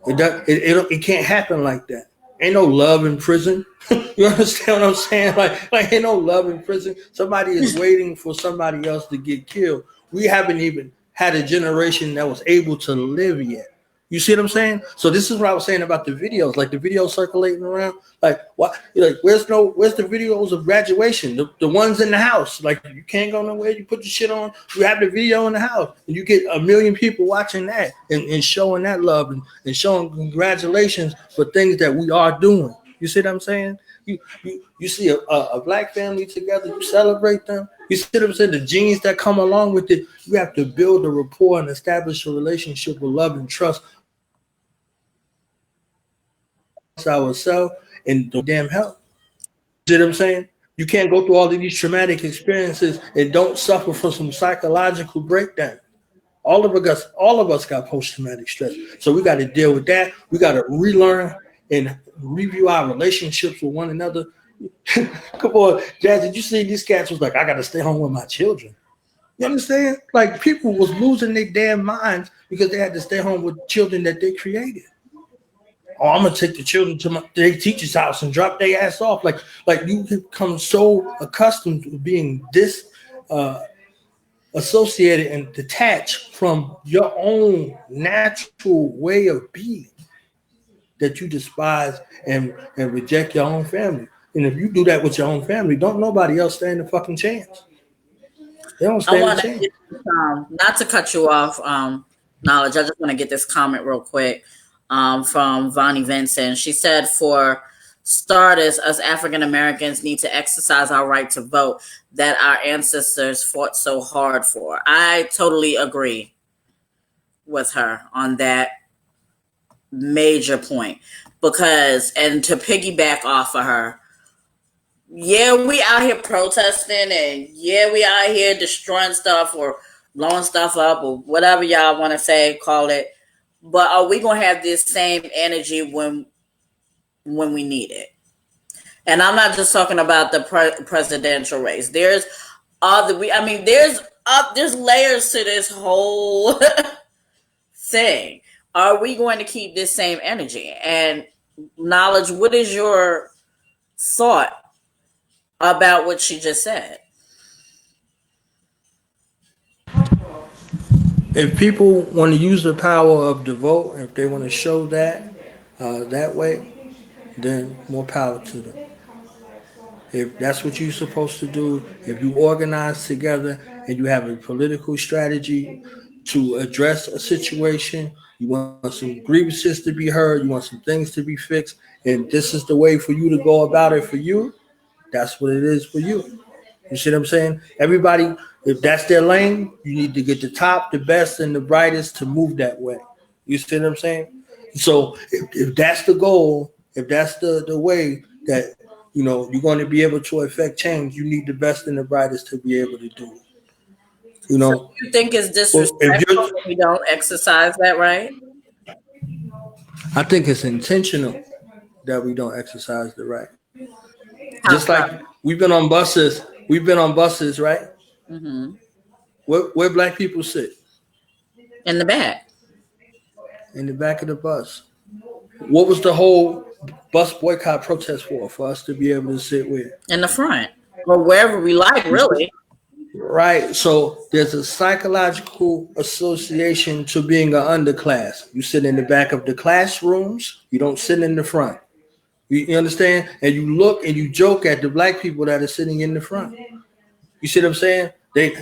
It can't happen like that. Ain't no love in prison. You understand what I'm saying? Like ain't no love in prison. Somebody is waiting for somebody else to get killed. We haven't even had a generation that was able to live yet. You see what I'm saying? So this is what I was saying about the videos, like the videos circulating around. Like what? Like where's the videos of graduation? The ones in the house. Like you can't go nowhere. You put the shit on. You have the video in the house, and you get 1 million people watching that and showing that love and showing congratulations for things that we are doing. You see what I'm saying? You see a black family together. You celebrate them. You see what I'm saying? The genes that come along with it. You have to build a rapport and establish a relationship with love and trust ourselves and the damn help. You see what I'm saying? You can't go through all of these traumatic experiences and don't suffer from some psychological breakdown. All of us got post-traumatic stress. So we got to deal with that. We got to relearn and review our relationships with one another. Come on, Jazz, did you see these cats was like, I got to stay home with my children. You understand? Like people was losing their damn minds because they had to stay home with children that they created. Oh, I'm gonna take the children to their teacher's house and drop their ass off. Like you become so accustomed to being associated and detached from your own natural way of being that you despise and reject your own family. And if you do that with your own family, don't nobody else stand a fucking chance. They don't stand a chance. Not to cut you off, Knowledge. I just want to get this comment real quick. From Vonnie Vincent. She said, for starters, us African Americans need to exercise our right to vote that our ancestors fought so hard for. I totally agree with her on that major point because, and to piggyback off of her, yeah, we out here protesting and yeah, we out here destroying stuff or blowing stuff up or whatever y'all want to say, call it. But are we going to have this same energy when we need it? And I'm not just talking about the presidential race. There's there's layers to this whole thing. Are we going to keep this same energy? And Knowledge, what is your thought about what she just said? If people want to use the power of the vote, if they want to show that that way, then more power to them. If that's what you're supposed to do, if you organize together and you have a political strategy to address a situation, you want some grievances to be heard, you want some things to be fixed, and this is the way for you to go about it for you, that's what it is for you. You see what I'm saying? Everybody, if that's their lane, you need to get the top, the best, and the brightest to move that way. You see what I'm saying? So if that's the goal, if that's the way that you're going to be able to affect change, you need the best and the brightest to be able to do it. So you think it's disrespectful that we don't exercise that right? I think it's intentional that we don't exercise the right. Just like we've been on buses, right? Mm-hmm. Where black people sit? In the back. In the back of the bus. What was the whole bus boycott protest for us to be able to sit where? In the front. or wherever we like, really. Right. So there's a psychological association to being an underclass. You sit in the back of the classrooms. You don't sit in the front. You understand? And you look and you joke at the black people that are sitting in the front. You see what I'm saying? They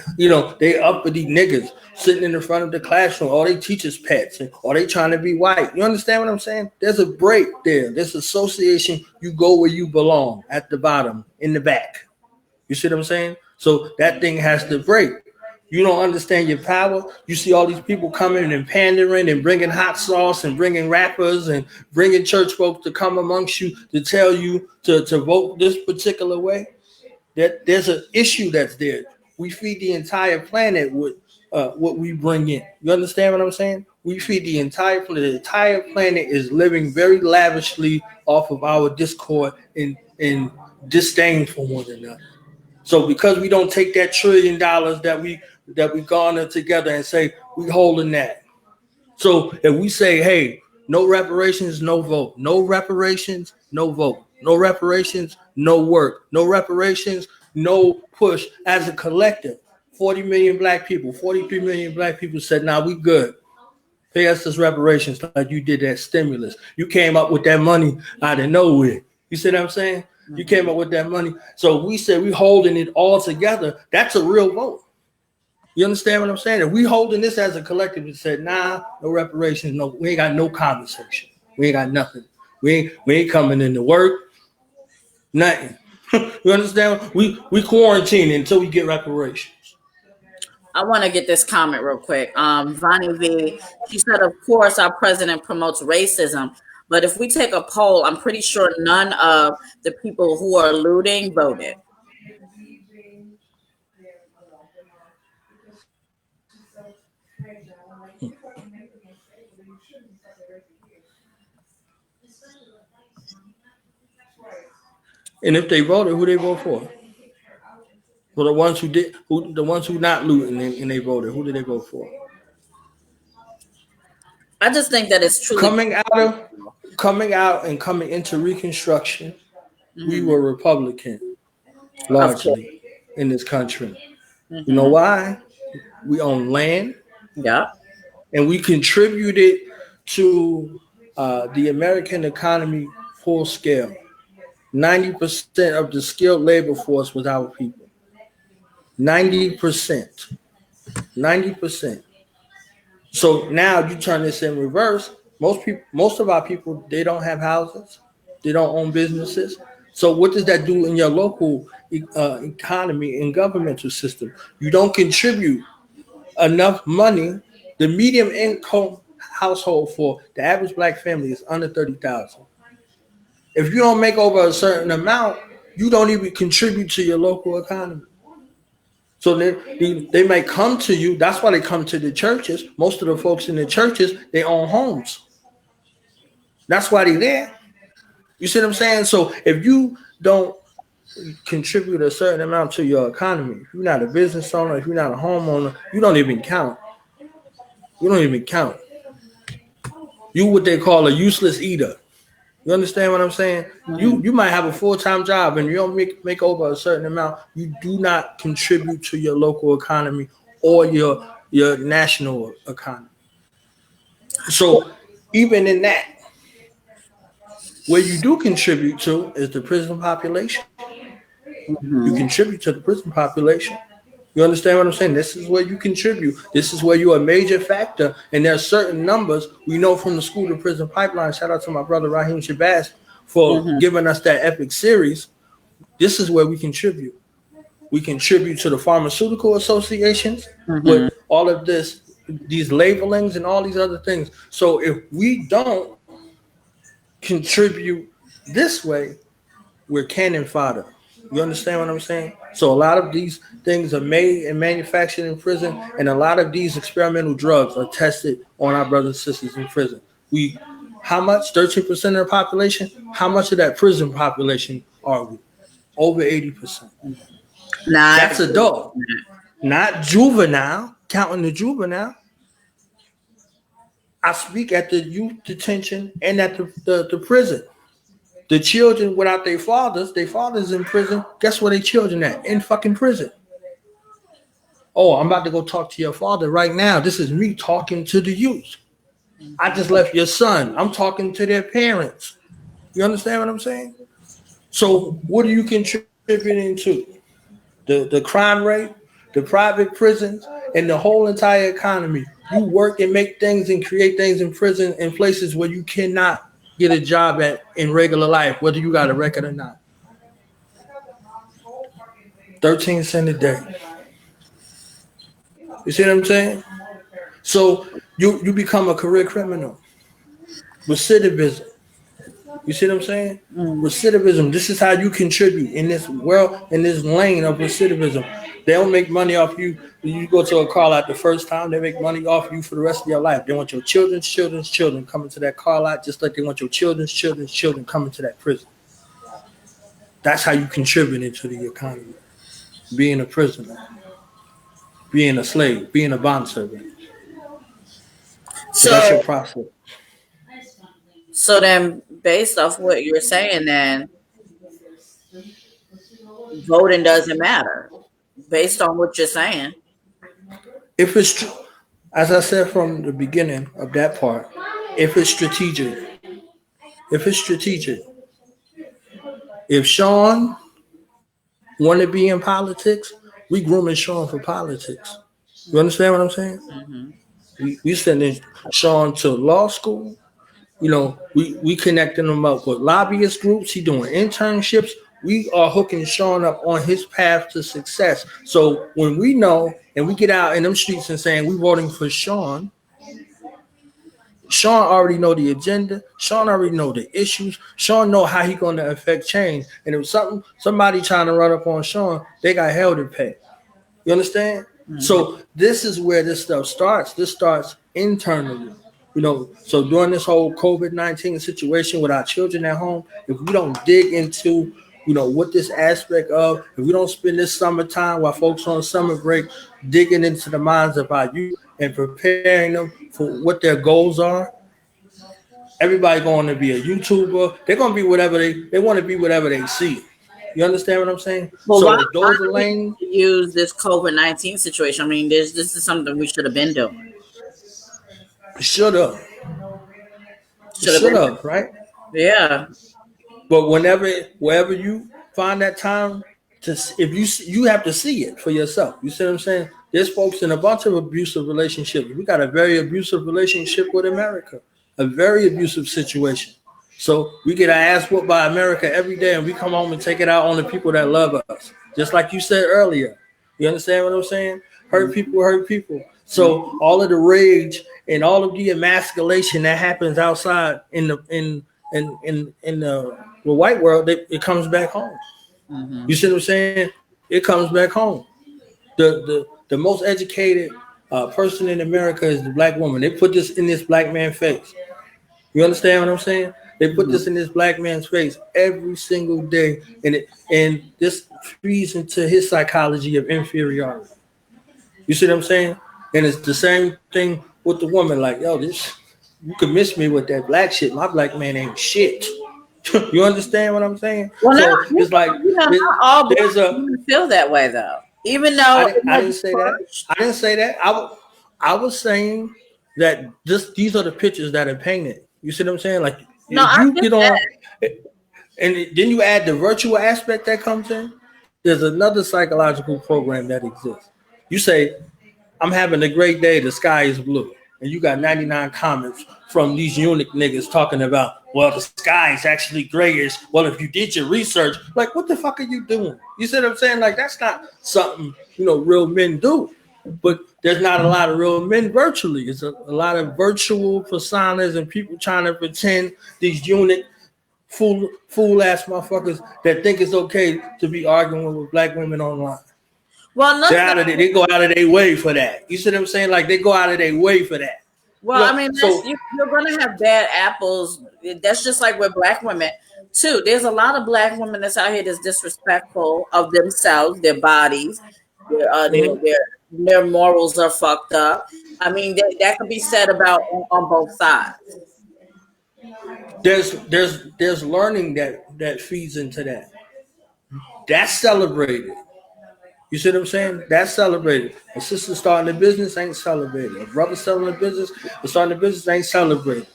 uppity niggas sitting in the front of the classroom. All they teachers pets, or they trying to be white. You understand what I'm saying? There's a break there. There's association. You go where you belong, at the bottom, in the back. You see what I'm saying? So that thing has to break. You don't understand your power. You see all these people coming and pandering and bringing hot sauce and bringing rappers and bringing church folks to come amongst you to tell you to vote this particular way. That there's an issue that's there. We feed the entire planet with what we bring in. You understand what I'm saying? We feed the entire planet. The entire planet is living very lavishly off of our discord and disdain for one another. So because we don't take that $1 trillion that we garner together and say we holding that. So if we say, hey, no reparations, no vote. No reparations, no vote. No reparations, no work. No reparations, no push. As a collective, 40 million black people, 43 million black people said, nah, we good. Pay us this reparations like you did that stimulus. You came up with that money out of nowhere. You see what I'm saying? You came up with that money. So we said we holding it all together. That's a real vote. You understand what I'm saying? If we holding this as a collective and said, nah, no reparations, no, we ain't got no conversation. We ain't got nothing. We ain't coming into work. Nothing. You understand? We quarantine until we get reparations. I want to get this comment real quick. Vonnie V, she said, of course, our president promotes racism. But if we take a poll, I'm pretty sure none of the people who are looting voted. And if they voted, who they vote for? Well, the ones who did, the ones who not looting and they voted, who did they vote for? I just think that it's truly coming out and coming into Reconstruction. Mm-hmm. We were Republican largely in this country. Mm-hmm. You know why? We own land. Yeah. And we contributed to the American economy full scale. 90% of the skilled labor force was our people. 90%. 90%. So now you turn this in reverse. Most of our people, they don't have houses. They don't own businesses. So what does that do in your local economy and governmental system? You don't contribute enough money. The median income household for the average black family is under $30,000. If you don't make over a certain amount, you don't even contribute to your local economy. So they may come to you. That's why they come to the churches. Most of the folks in the churches, they own homes. That's why they're there. You see what I'm saying? So if you don't contribute a certain amount to your economy, if you're not a business owner, if you're not a homeowner, you don't even count. You don't even count. You what they call a useless eater. You understand what I'm saying? Mm-hmm. You might have a full-time job and you don't make over a certain amount. You do not contribute to your local economy or your national economy. So even in that, where you do contribute to is the prison population. Mm-hmm. You contribute to the prison population. You understand what I'm saying? This is where you contribute. This is where you're a major factor. And there are certain numbers we know from the school to prison pipeline. Shout out to my brother Raheem Shabazz for giving us that epic series. This is where we contribute. We contribute to the pharmaceutical associations with all of these labelings and all these other things. So if we don't contribute this way, we're cannon fodder. You understand what I'm saying? So a lot of these things are made and manufactured in prison, and a lot of these experimental drugs are tested on our brothers and sisters in prison. How much? 13% of the population? How much of that prison population are we? Over 80%. That's adult, not juvenile. Counting the juvenile. I speak at the youth detention and at the prison. The children without their fathers in prison. Guess where their children at? In fucking prison. Oh, I'm about to go talk to your father right now. This is me talking to the youth. I just left your son. I'm talking to their parents. You understand what I'm saying? So what are you contributing to? The crime rate, the private prisons, and the whole entire economy. You work and make things and create things in prison in places where you cannot get a job at in regular life, whether you got a record or not. 13 cents a day. You see what I'm saying? So you become a career criminal. Recidivism. You see what I'm saying? Recidivism. This is how you contribute in this world, in this lane of recidivism. They don't make money off you. You go to a car lot the first time, they make money off you for the rest of your life. They want your children's children coming to that car lot, just like they want your children's children coming to that prison. That's how you contribute into the economy. Being a prisoner, being a slave, being a bondservant. So that's your process. So then, based off what you're saying, then voting doesn't matter. Based on what you're saying, if it's true, as I said from the beginning of that part, if it's strategic, if Sean want to be in politics, we grooming Sean for politics. You understand what I'm saying? Mm-hmm. We sending Sean to law school. You know, we connecting him up with lobbyist groups. He doing internships. We are hooking Sean up on his path to success. So when we know and we get out in them streets and saying we voting for Sean, Sean already know the agenda. Sean already know the issues. Sean know how he going to affect change. And if somebody trying to run up on Sean, they got hell to pay. You understand? Mm-hmm. So this is where this stuff starts. This starts internally. You know, so during this whole COVID-19 situation with our children at home, if we don't dig into, you know, what this aspect of, if we don't spend this summertime while folks on summer break digging into the minds of our youth and preparing them for what their goals are, everybody going to be a YouTuber. They're going to be whatever they want to be, whatever they see. You understand what I'm saying? Well, so why those are lanes. Use this COVID-19 situation. I mean, this is something we should have been doing. Should have, right? Yeah. But wherever you find that time to, if you have to see it for yourself. You see what I'm saying? There's folks in a bunch of abusive relationships. We got a very abusive relationship with America, a very abusive situation. So we get our ass whooped by America every day, and we come home and take it out on the people that love us. Just like you said earlier. You understand what I'm saying? Hurt people hurt people. So all of the rage and all of the emasculation that happens outside in the white world, it comes back home. Mm-hmm. You see what I'm saying? It comes back home. The most educated person in America is the black woman. They put this in this black man's face. You understand what I'm saying? They put this in this black man's face every single day, and this feeds into his psychology of inferiority. You see what I'm saying? And it's the same thing with the woman. Like, yo, you can miss me with that black shit. My black man ain't shit. You understand what I'm saying? Well, so it's like not all there's women feel that way though. Even though I didn't say that. I didn't say that. I was saying that these are the pictures that are painted. You see what I'm saying? Like, you get on, and then you add the virtual aspect that comes in. There's another psychological program that exists. You say, I'm having a great day, the sky is blue. And you got 99 comments from these eunuch niggas talking about, well, the sky is actually grayish. Well, if you did your research, like, what the fuck are you doing? You see what I'm saying? Like, that's not something, real men do. But there's not a lot of real men virtually. It's a lot of virtual personas and people trying to pretend these eunuch fool-ass motherfuckers that think it's okay to be arguing with black women online. Well, they go out of their way for that. You see what I'm saying? Like, they go out of their way for that. Well, I mean, you're going to have bad apples. That's just like with black women, too. There's a lot of black women that's out here that's disrespectful of themselves, their bodies, their morals are fucked up. I mean, that could be said about on both sides. there's learning that feeds into that. That's celebrated. You see what I'm saying? That's celebrated. A sister starting a business ain't celebrated. A brother selling a business or starting a business ain't celebrated.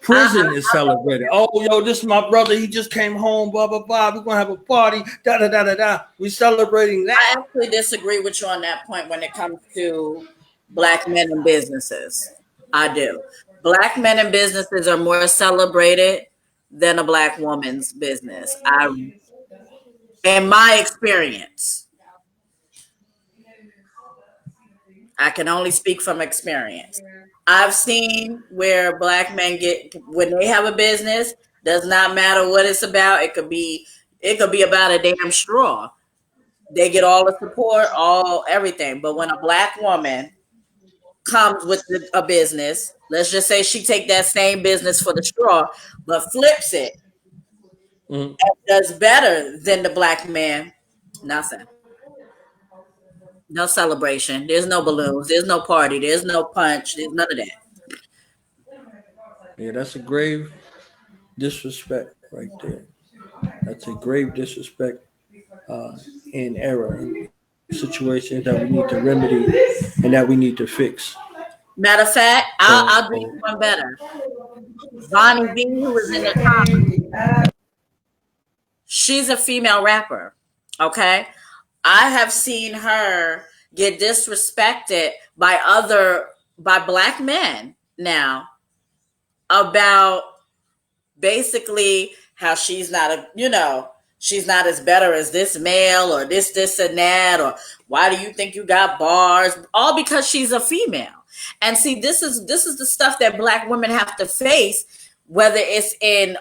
Prison is celebrated. Oh, yo, this is my brother. He just came home. Blah blah blah. We're gonna have a party. Da da da da da. We celebrating that. I actually disagree with you on that point when it comes to black men in businesses. I do. Black men in businesses are more celebrated than a black woman's business. In my experience, I can only speak from experience. I've seen where black men get when they have a business, does not matter what it's about. It could be about a damn straw. They get all the support, all everything. But when a black woman comes with a business, let's just say she take that same business for the straw, but flips it Mm. and does better than the black man, nothing. No celebration. There's no balloons. There's no party. There's no punch. There's none of that. Yeah, that's a grave disrespect right there. That's a grave disrespect uh, and error in situations that we need to remedy and that we need to fix. Matter of fact, So, I'll do you one better. Bonnie V, who was in the comments, she's a female rapper. Okay. I have seen her get disrespected by black men now about basically how she's not as better as this male or this and that, or why do you think you got bars, all because she's a female. And see, this is the stuff that black women have to face, whether it's in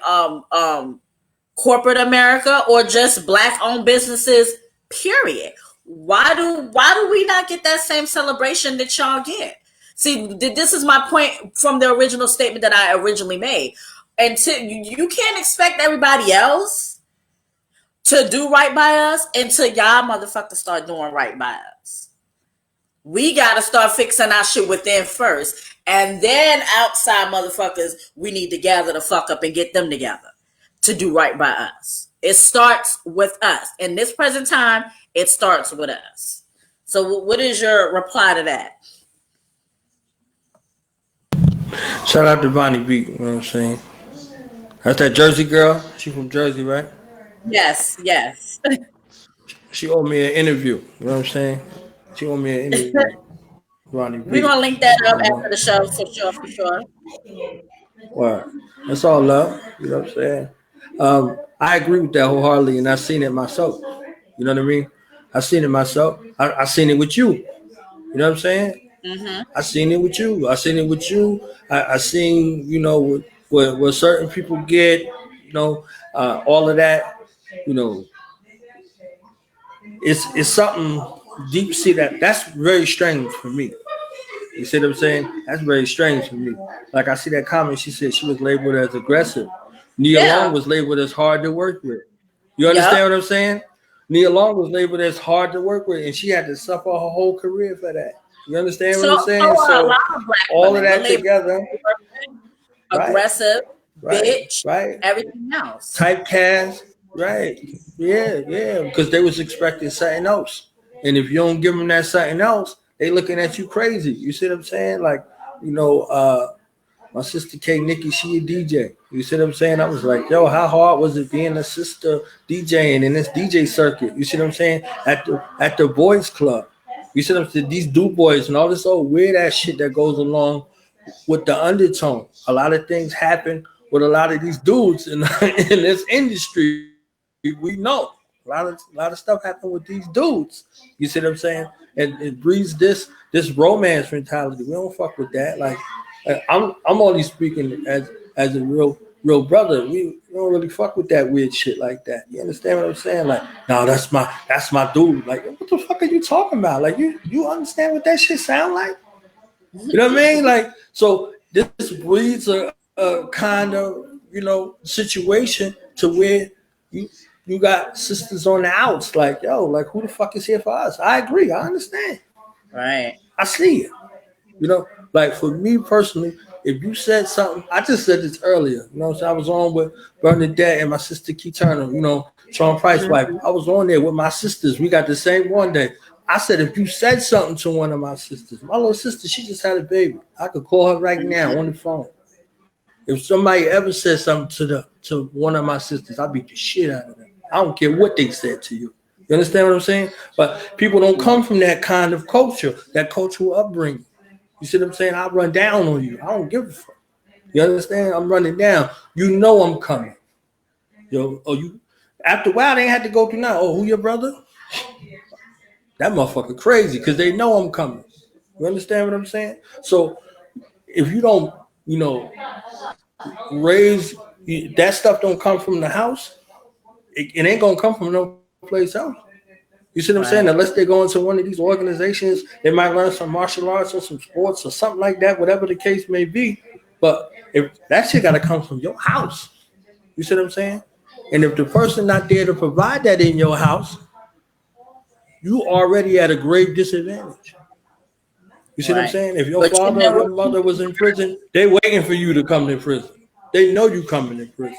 corporate America or just black owned businesses, period. Why do we not get that same celebration that y'all get? See, this is my point from the original statement that I originally made. And you can't expect everybody else to do right by us until y'all motherfuckers start doing right by us. We gotta start fixing our shit within first. And then outside motherfuckers, we need to gather the fuck up and get them together to do right by us. It starts with us. In this present time, it starts with us. So what is your reply to that? shout out to Bonnie B. You know what I'm saying? That's that Jersey girl. She from Jersey, right? Yes. She owed me an interview. You know what I'm saying? She owed me an interview. Bonnie B. We're gonna link that up You know? after the show for sure. Well, that's all love. You know what I'm saying? I agree with that wholeheartedly, and I've seen it myself. You know what I mean? I've seen it myself. I've seen it with you. You know what I'm saying? Mm-hmm. I seen it with you. I seen it with you. I seen, what certain people get, all of that, you know, it's something deep see that's very strange for me. You see what I'm saying? That's very strange for me. Like I see that comment, she said she was labeled as aggressive. Nia Long was labeled as hard to work with. You understand what I'm saying? Nia Long was labeled as hard to work with, and she had to suffer her whole career for that. You understand what I'm saying? So all of that together, aggressive, right, bitch, right, everything else. Typecast, right? Yeah, because they was expecting something else, and if you don't give them that something else, they looking at you crazy. You see what I'm saying? Like, my sister K Nikki, she a DJ. You see what I'm saying? I was like, yo, how hard was it being a sister DJing in this DJ circuit? You see what I'm saying? At the boys club. You see what I'm saying? These do boys and all this old weird ass shit that goes along with the undertone. A lot of things happen with a lot of these dudes in this industry. We know a lot of stuff happen with these dudes. You see what I'm saying? And it breeds this romance mentality. We don't fuck with that. Like I'm only speaking as a real brother. We don't really fuck with that weird shit like that. You understand what I'm saying? Like, no, that's my dude. Like, what the fuck are you talking about? Like, you understand what that shit sound like? You know what I mean? Like, so this breeds a kind of situation to where you got sisters on the outs. Like, yo, like who the fuck is here for us? I agree. I understand. Right. I see it. Like for me personally, if you said something, I just said this earlier. You know, so I was on with Bernadette and my sister Key Turner. You know, Sean Price's wife. I was on there with my sisters. We got the same one day. I said, if you said something to one of my sisters, my little sister, she just had a baby. I could call her right now on the phone. If somebody ever said something to one of my sisters, I'll beat the shit out of them. I don't care what they said to you. You understand what I'm saying? But people don't come from that kind of culture, that cultural upbringing. You see what I'm saying? I run down on you. I don't give a fuck. You understand? I'm running down. You know I'm coming. You. After a while, they had to go through now. Oh, who your brother? That motherfucker crazy because they know I'm coming. You understand what I'm saying? So if you don't, raise that stuff, don't come from the house. It ain't gonna come from no place else. You see what I'm saying? Unless they go into one of these organizations, they might learn some martial arts or some sports or something like that, whatever the case may be. But if that shit gotta come from your house, you see what I'm saying? And if the person not there to provide that in your house, you already at a grave disadvantage. You see what I'm saying? If your father or your mother was in prison, they waiting for you to come to prison. They know you coming in prison.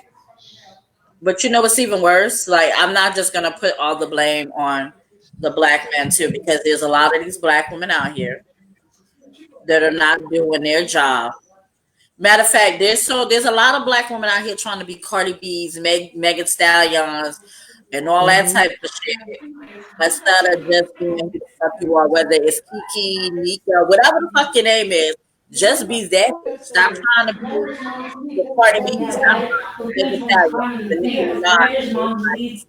But you know what's even worse? Like, I'm not just gonna put all the blame on the black men too, because there's a lot of these black women out here that are not doing their job. Matter of fact, there's a lot of black women out here trying to be Cardi B's, Megan Stallions, and all that type of shit. Instead of just being who the fuck you are, whether it's Kiki, Nika, whatever the fuck your name is, just be that. Stop trying to be the Cardi B. Stop trying to be Megan Stallion, the Nicki Minaj.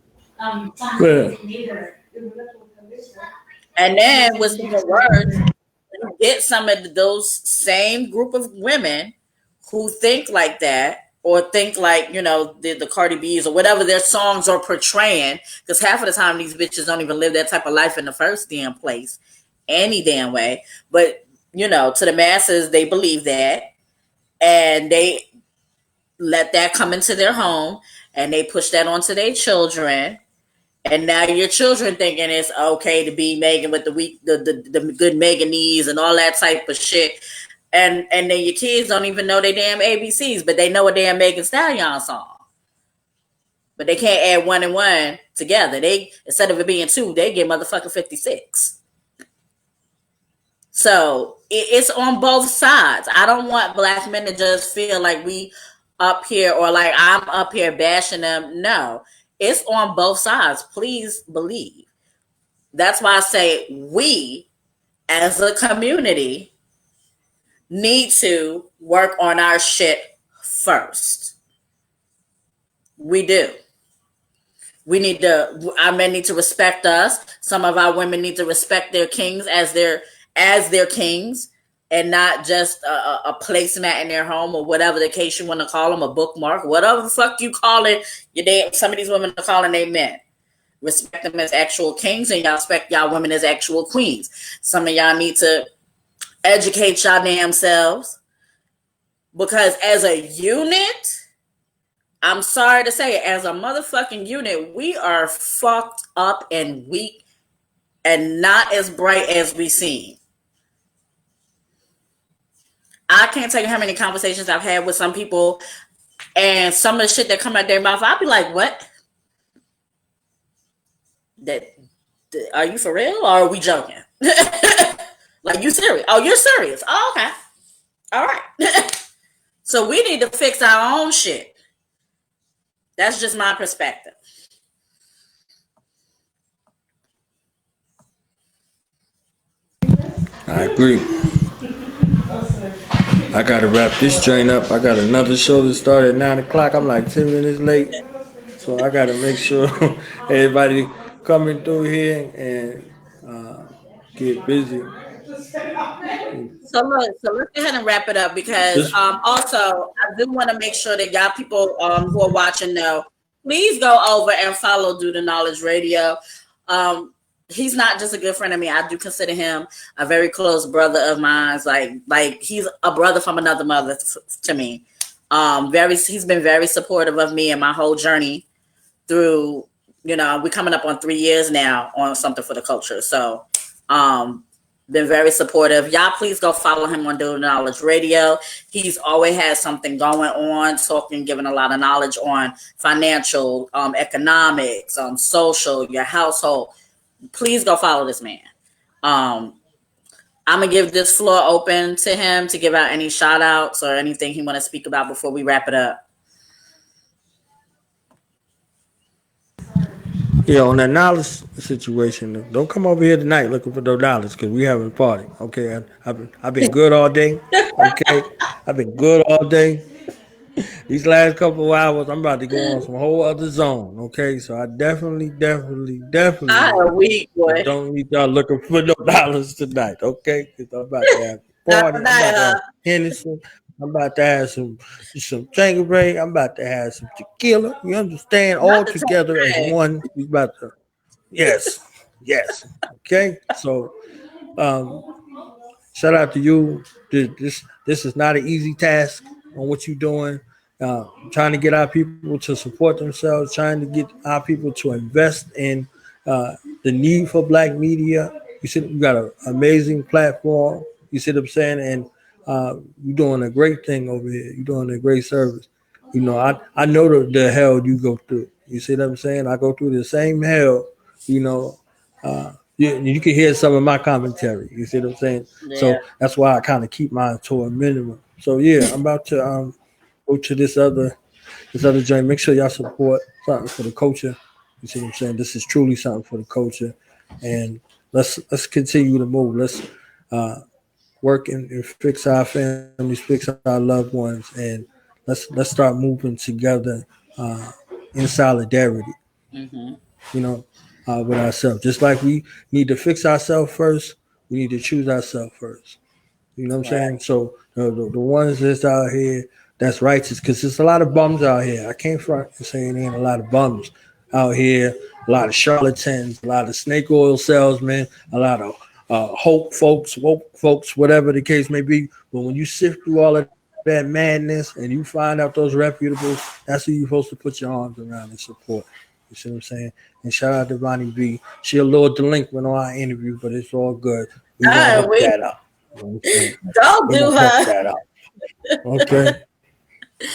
And then what's even worse, you get some of those same group of women who think like that, or think like, the Cardi B's or whatever their songs are portraying, because half of the time these bitches don't even live that type of life in the first damn place, any damn way. But, to the masses, they believe that, and they let that come into their home, and they push that onto their children. And now your children thinking it's okay to be Megan with the good Meganese and all that type of shit. And then your kids don't even know their damn ABCs, but they know a damn Megan Stallion song. But they can't add 1 and 1 together. They, instead of it being 2, they get motherfucking 56. So it's on both sides. I don't want black men to just feel like we up here, or like I'm up here bashing them. No, it's on both sides. Please believe. That's why I say we, as a community, need to work on our shit first. We do. Our men need to respect us. Some of our women need to respect their kings as their kings, and not just a placemat in their home, or whatever the case you want to call them, a bookmark, whatever the fuck you call it. Some of these women are calling they men. Respect them as actual kings, and y'all respect y'all women as actual queens. Some of y'all need to educate y'all damn selves, because as a unit, I'm sorry to say it, as a motherfucking unit, we are fucked up and weak and not as bright as we seem. I can't tell you how many conversations I've had with some people, and some of the shit that come out their mouth, I'll be like, what? Are you for real, or are we joking? Like, you serious? Oh, you're serious? Oh, okay. All right. So we need to fix our own shit. That's just my perspective. I agree. I gotta wrap this joint up. I got another show that started at 9 o'clock. I'm like 10 minutes late. So I gotta make sure everybody coming through here and get busy. So let's go ahead and wrap it up, because also I do want to make sure that y'all people who are watching know, please go over and follow Do the Knowledge Radio. He's not just a good friend of me. I do consider him a very close brother of mine. Like he's a brother from another mother to me. He's been very supportive of me and my whole journey through, we're coming up on 3 years now on Something for the Culture. So been very supportive. Y'all please go follow him on Dual Knowledge Radio. He's always has something going on, talking, giving a lot of knowledge on financial, economics, social, your household. Please go follow this man. I'm gonna give this floor open to him to give out any shout outs or anything he want to speak about before we wrap it up. Yeah, on that knowledge situation, don't come over here tonight looking for no knowledge because we having a party. Okay, I've been good all day. Okay, I've been good all day. These last couple of hours, I'm about to go on some whole other zone. Okay, so I definitely Weak boy. don't need y'all looking for no dollars tonight. Okay, because I'm about to have a party. I'm about to have Henderson. I'm about to have some Tanqueray. I'm about to have some tequila. You understand? All together as one. We about to. Yes. Okay. So, shout out to you. This is not an easy task on what you're doing. Trying to get our people to support themselves, trying to get our people to invest in the need for black media. You see, you got an amazing platform. You see what I'm saying? And you're doing a great thing over here. You're doing a great service. You know, I know the hell you go through. You see what I'm saying? I go through the same hell, you know. You can hear some of my commentary. You see what I'm saying? Yeah. So that's why I kind of keep mine to a minimum. So yeah, I'm about to go to this other joint. Make sure y'all support something for the culture. You see what I'm saying? This is truly something for the culture, and let's continue to move. Let's work and fix our families, fix our loved ones, and let's start moving together in solidarity. Mm-hmm. You know, with ourselves. Just like we need to fix ourselves first, we need to choose ourselves first. You know what I'm saying? So the ones that's out here that's righteous, because there's a lot of bums out here. I can't front and say there ain't a lot of bums out here, a lot of charlatans, a lot of snake oil salesmen, a lot of hope folks, woke folks, whatever the case may be. But when you sift through all of that madness and you find out those reputables, that's who you're supposed to put your arms around and support. You see what I'm saying? And shout out to Ronnie B. She a little delinquent on our interview, but it's all good. We gonna hook that up. Don't do her. That up. Okay.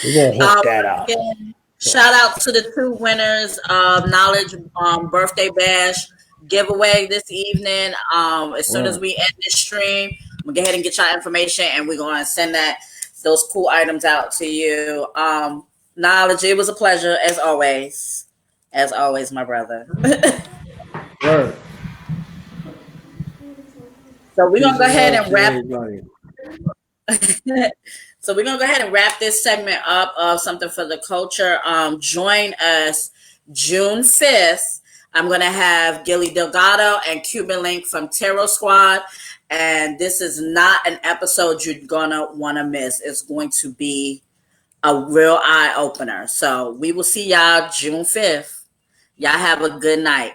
We're gonna hook that up. Shout out to the two winners of Knowledge Birthday Bash giveaway this evening. As soon as we end this stream, we'll go ahead and get your information and we're gonna send those cool items out to you. Knowledge, it was a pleasure as always. As always, my brother. Word. So we're gonna go ahead and wrap. So we're gonna go ahead and wrap this segment up of Something for the Culture. Join us June 5th. I'm gonna have Gilly Delgado and Cuban Link from Terror Squad, and this is not an episode you're gonna want to miss. It's going to be a real eye opener. So we will see y'all June 5th. Y'all have a good night.